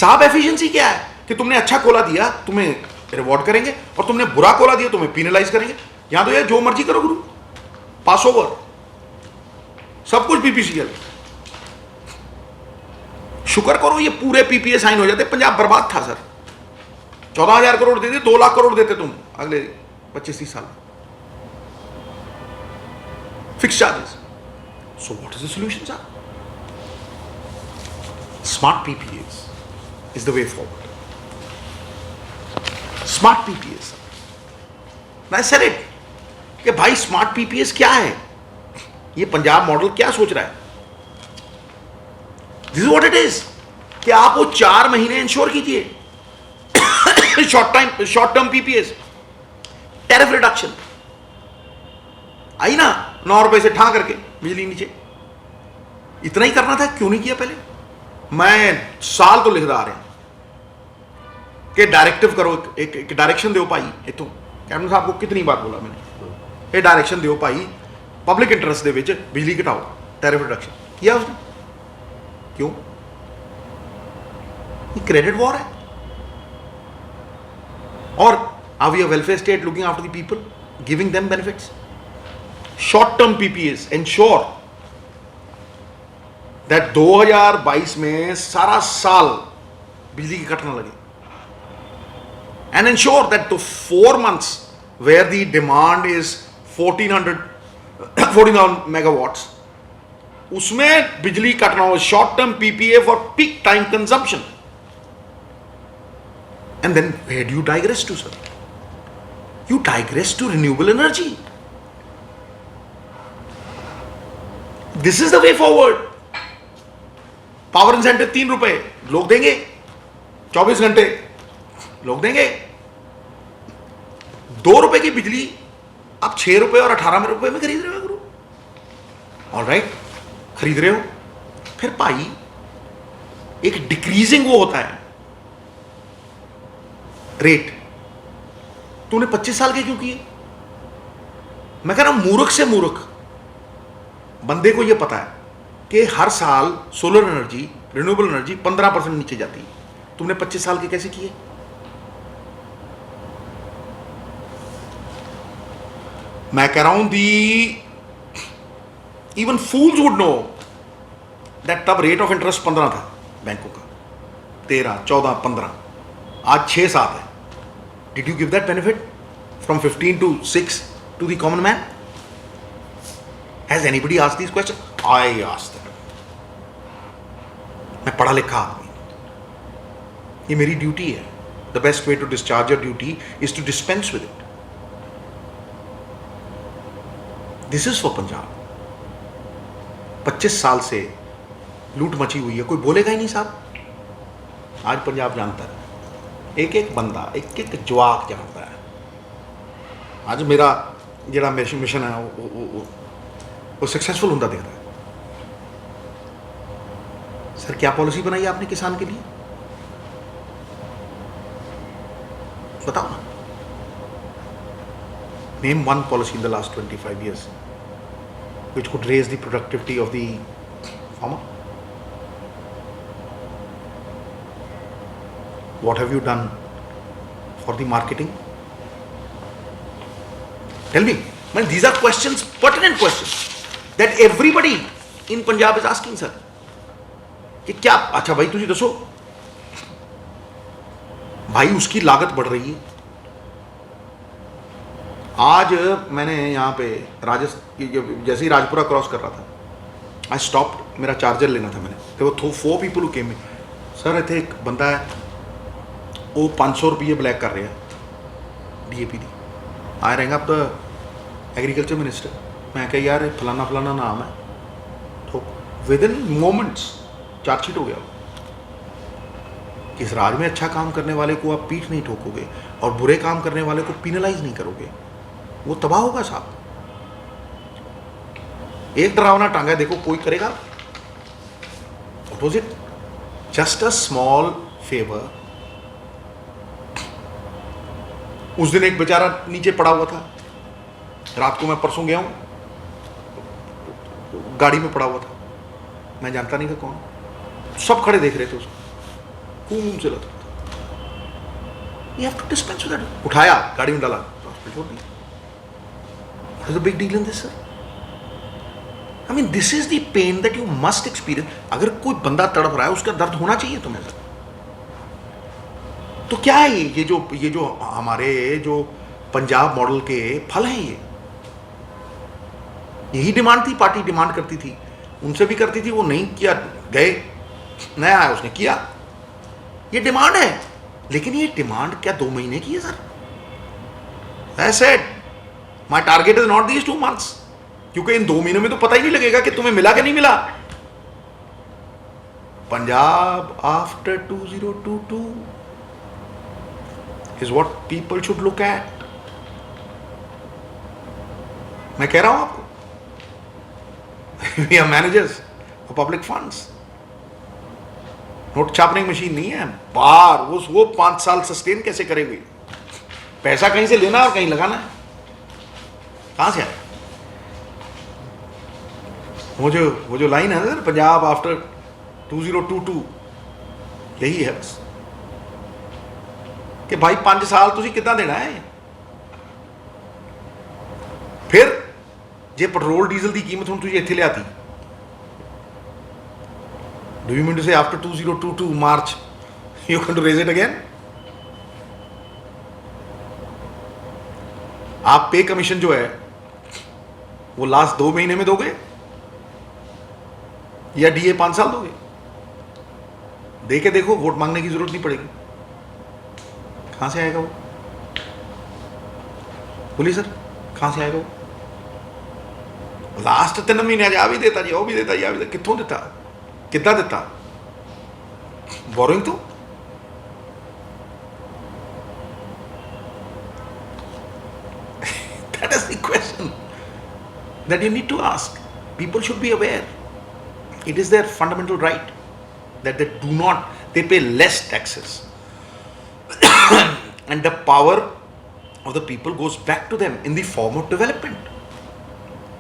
साहब एफिशिएंसी क्या है कि तुमने अच्छा कोला दिया तुम्हें रिवॉर्ड करेंगे, और तुमने बुरा कोला दिया तुम्हें पीनलाइज करेंगे। यहां तो यार जो मर्जी करो गुरु, पास ओवर, सब कुछ बीपीसीएल। शुक्र करो ये पूरे पीपीए साइन हो जाते, पंजाब बर्बाद था सर। 14,000 करोड़ देते, 2 लाख करोड़ देते तुम अगले 25-30 साल। Fix charges. So what is the solution, sir? Smart PPAs is the way forward. Smart PPAs. And I said it कि भाई स्मार्ट पीपीएस क्या है? ये पंजाब मॉडल क्या सोच रहा है? This is what it is कि आप वो 4 महीने इंश्योर कीजिए short term PPS, tariff reduction आई ना 9 रुपए से ठा करके बिजली नीचे। इतना ही करना था, क्यों नहीं किया पहले? मैं साल तो लिख रहा रहा कि डायरेक्टिव करो, एक डायरेक्शन दो भाई। इतों कैबिनेट साहब को कितनी बार बोला मैंने, ये डायरेक्शन दो भाई, पब्लिक इंटरेस्ट दे विच बिजली घटाओ, टैरिफ रिडक्शन किया उसने। क्यों? ये क्रेडिट वॉर है। और are we a welfare state looking after the people, giving them benefits? Short term PPs ensure that 2022 में सारा साल बिजली की कट न लगे, and ensure that the 4 months where the demand is 14,000 megawatts, उसमें बिजली कटना हो। Short term PPA for peak time consumption. And then where do you digress to sir? You digress to renewable energy. This is the way forward. Power incentive 3 रुपए लोग देंगे, 24 घंटे लोग देंगे। 2 रुपए की बिजली आप 6 रुपए और 18 रुपए में खरीद रहे हो गुरु। ऑलराइट, खरीद रहे हो, फिर भाई एक डिक्रीजिंग वो होता है रेट। तूने 25 साल के क्यों किए? मैं कह रहा हूं मूर्ख से मूर्ख बंदे को यह पता है कि हर साल सोलर एनर्जी, रिन्यूएबल एनर्जी 15% नीचे जाती है। तुमने 25 साल के कैसे किए? मैं कह रहा हूं even fools would know that तब रेट ऑफ इंटरेस्ट 15 था बैंकों का, 13, 14, 15, आज 6-7 है। Did you give that benefit from 15 to 6 to the common man? Has anybody asked these questions? I asked them. मैं पढ़ा लिखा आदमी, ये मेरी ड्यूटी है। The best way to discharge your duty is to dispense with it. This is for Punjab. 25 साल से लूट मची हुई है, कोई बोलेगा ही नहीं साहब। आज पंजाब जानता है, एक एक बंदा, एक एक जवाक जानता है। आज मेरा जिहड़ा मिशन है वो सक्सेसफुल होता दिख रहा है। सर क्या पॉलिसी बनाई आपने किसान के लिए? बताओ ना। Name one policy in the last 25 years which could raise the productivity of the farmer. What have you done for the marketing? Tell me. Man, these are questions, pertinent questions that everybody in Punjab is asking, sir. कि क्या अच्छा भाई तुझे दसो भाई उसकी लागत बढ़ रही है। आज मैंने यहाँ पे जैसे ही राजपुरा क्रॉस कर रहा था, आई स्टॉप, मेरा चार्जर लेना था मैंने, तो वो 4 पीपल केम सर इतने एक बंदा है वो 500 रुपये ब्लैक कर रहा है DAP the, I wrong up the agriculture minister, मैं कह यार फलाना फलाना नाम है, तो विद इन मोमेंट्स चार्जशीट हो गया। किस राज में अच्छा काम करने वाले को आप पीठ नहीं ठोकोगे और बुरे काम करने वाले को पिनलाइज नहीं करोगे, वो तबाह होगा साहब। एक डरावना टांगा देखो कोई करेगा, was it just a small favour. उस दिन एक बेचारा नीचे पड़ा हुआ था, रात को मैं परसों गया हूं, गाड़ी में पड़ा हुआ था, मैं जानता नहीं था कौन, सब खड़े देख रहे थे उसको, खून से लगा था। You have to dispense with that. उठाया, गाड़ी में डाला, हॉस्पिटल छोड़ दिया। There's a big deal in this, sir. I mean, this is the pain that you must experience. अगर कोई बंदा तड़प रहा है, उसका दर्द होना चाहिए तुम्हें सर। तो क्या है ये जो हमारे जो पंजाब मॉडल के फल हैं, यही डिमांड थी, पार्टी डिमांड करती थी, उनसे भी करती थी, वो नहीं किया, गए, नया आया उसने किया, ये डिमांड है। लेकिन ये डिमांड क्या 2 महीने की है sir? I said, my target is not these 2 months, क्योंकि इन 2 महीनों में तो पता ही नहीं लगेगा कि तुम्हें मिला कि नहीं मिला। Punjab after 2022 is what people should look at. मैं कह रहा हूं आपको, we are managers of public funds. Note छापने की मशीन नहीं है, बार वो 5 साल सस्टेन कैसे करेगी? पैसा कहीं से लेना और कहीं लगाना है, कहां से आए? वो जो लाइन है ना, पंजाब आफ्टर 2022, यही है बस कि भाई 5 साल तुझे कितना देना है। फिर जे पेट्रोल डीजल की कीमत हम तुझे इत्थे लियाती, do you mean to say after 2022 March you're going to raise it again? आप पे कमीशन जो है वो लास्ट 2 महीने में दोगे या DA 5 साल दोगे? दे के देखो, वोट मांगने की जरूरत नहीं पड़ेगी। कहां से आएगा वो? बोलिए सर, कहां से आएगा वो? लास्ट 3 महीने आ भी देता जी, वो भी देता जी, आ भी देता, कितों देता, कितना देता? बोरिंग तो that is the question that you need to ask. People should be aware. It is their fundamental right that they pay less taxes and the power of the people goes back to them in the form of development.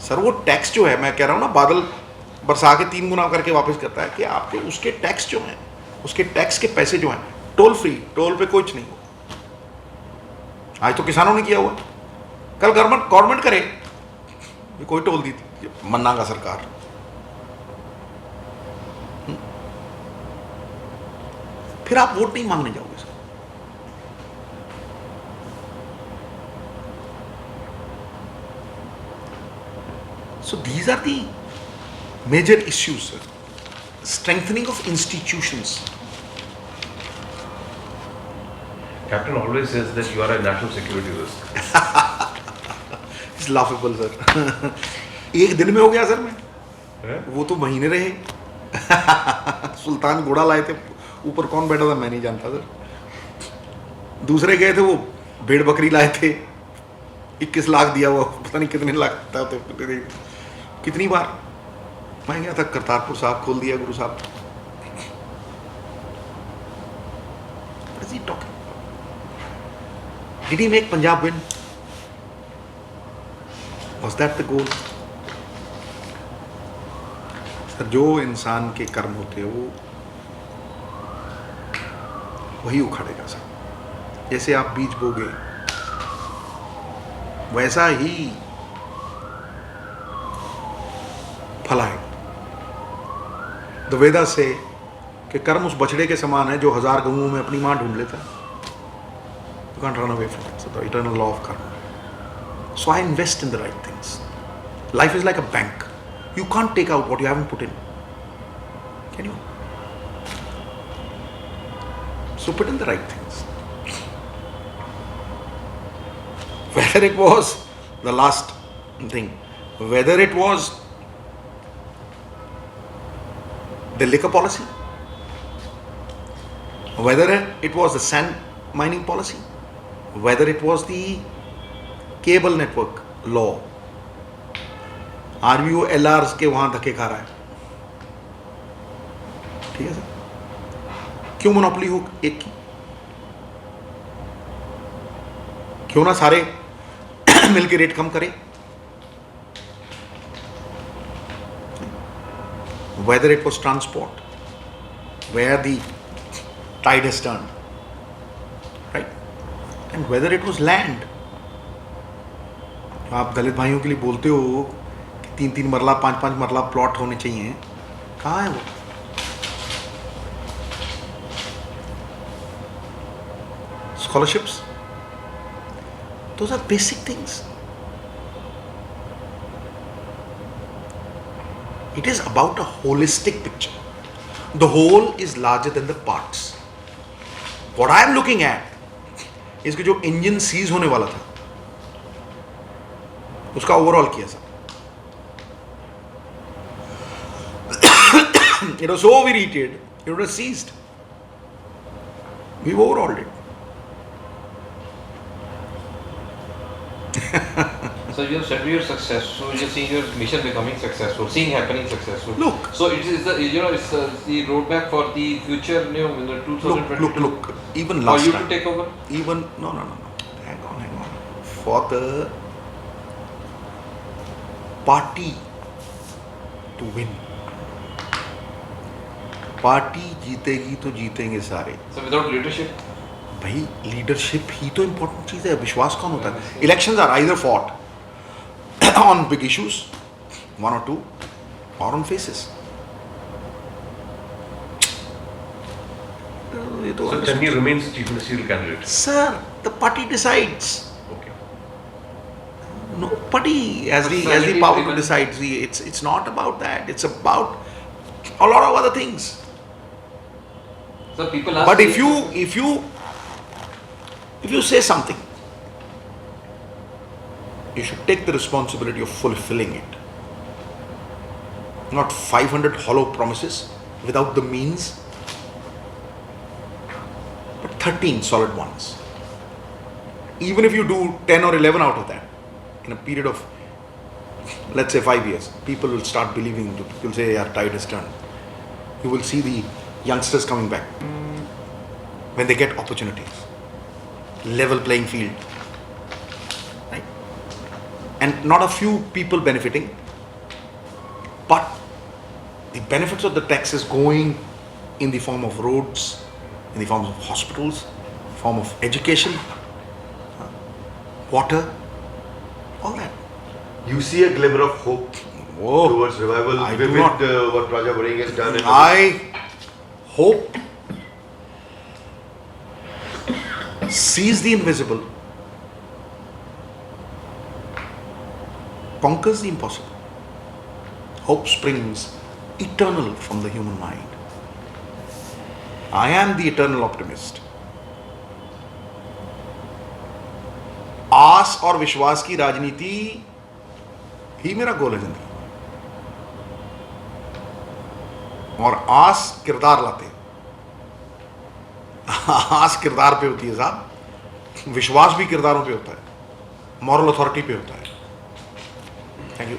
Sir वो tax जो है, मैं कह रहा हूँ ना, बादल बरसा के 3 गुना करके वापस करता है कि आपके उसके टैक्स जो हैं, उसके टैक्स के पैसे जो हैं, टोल फ्री, टोल पे कुछ नहीं हो। आज तो किसानों ने किया हुआ, कल गवर्नमेंट करे, कोई टोल दी थी, मन्नागा सरकार। फिर आप वोट नहीं मांगने जाओगे sir. So these are the major issues, sir. Strengthening of institutions.
Captain always says that you are a national security risk.
It's laughable, sir. एक दिन में हो गया सर मैं, वो तो महीने रहे। सुल्तान घोड़ा लाए थे, ऊपर कौन बैठा था मैं नहीं जानता सर। दूसरे गए थे, वो भेड़ बकरी लाए थे, 21 लाख दिया हुआ, पता नहीं कितने लाख था, कितनी बार मैं गया था, करतारपुर साहब खोल दिया गुरु साहब। What is he talking about? Did he make Punjab win? Was that the goal? Sir, जो इंसान के कर्म होते हैं वो वही उखाड़ेगा सर। जैसे आप बीज बोगे वैसा ही फल आएगा। द वेदा से कि कर्म उस बछड़े के समान है जो 1000 गऊओं में अपनी मां ढूंढ लेता है। You can't run away from it. So the eternal law of karma. So I invest in the right things. Life is like a bank. You can't take out what you haven't put in. Can you? So put in the right things. Whether it was the last thing, whether it was the liquor policy, whether it was the sand mining policy, whether it was the cable network law, RVO LRs के वहां धक्के खा रहा है, ठीक है sir? क्यों monopoly हो एक की? क्यों ना सारे मिलके रेट कम करें? Whether it was transport, where the tide has turned, right? And whether it was land. आप दलित भाइयों के लिए बोलते हो कि 3-3 मरला 5-5 मरला प्लॉट होने चाहिए, कहाँ है वो? Scholarships, those are basic things. It is about a holistic picture. The whole is larger than the parts. What I am looking at is कि जो इंजन सीज होने वाला था उसका ओवरऑल किया sir. It was so overheated, it would have seized. We overhauled it.
So you have said you're successful. You're seeing your mission becoming successful, seeing happening successful.
Look.
So it is the it's the roadmap for the future. In the 2022.
Look. Even last
for you
time.
to take over.
Even no. Hang on. For the party to win. Party जीतेगी तो जीतेंगे सारे.
So without leadership.
भाई leadership ही तो important चीज है. विश्वास कौन होता है? Elections are either fought on big issues, 1 or 2, or on faces.
So can you remain chief ministerial candidate?
Sir, the party decides.
Okay.
Nobody has the power to decide. It's not about that. It's about a lot of other things.
So people ask.
But if you say something, you should take the responsibility of fulfilling it. Not 500 hollow promises without the means, but 13 solid ones. Even if you do 10 or 11 out of that, in a period of, let's say 5 years, people will start believing, people will say, our tide has turned. You will see the youngsters coming back when they get opportunities. Level playing field. Right? And not a few people benefiting, but the benefits of the tax is going in the form of roads, in the form of hospitals, form of education, water, all that.
You see a glimmer of hope towards revival
I
with
do not.
what Raja Baring has done?
I hope sees the invisible, conquers the impossible. Hope springs eternal from the human mind. I am the eternal optimist. आस और विश्वास की राजनीति ही मेरा गोल है जिंदगी. और आस किरदार लाते हैं. आस किरदार पे होती है साहब, विश्वास भी किरदारों पे होता है, मॉरल अथॉरिटी पे होता है. Thank you.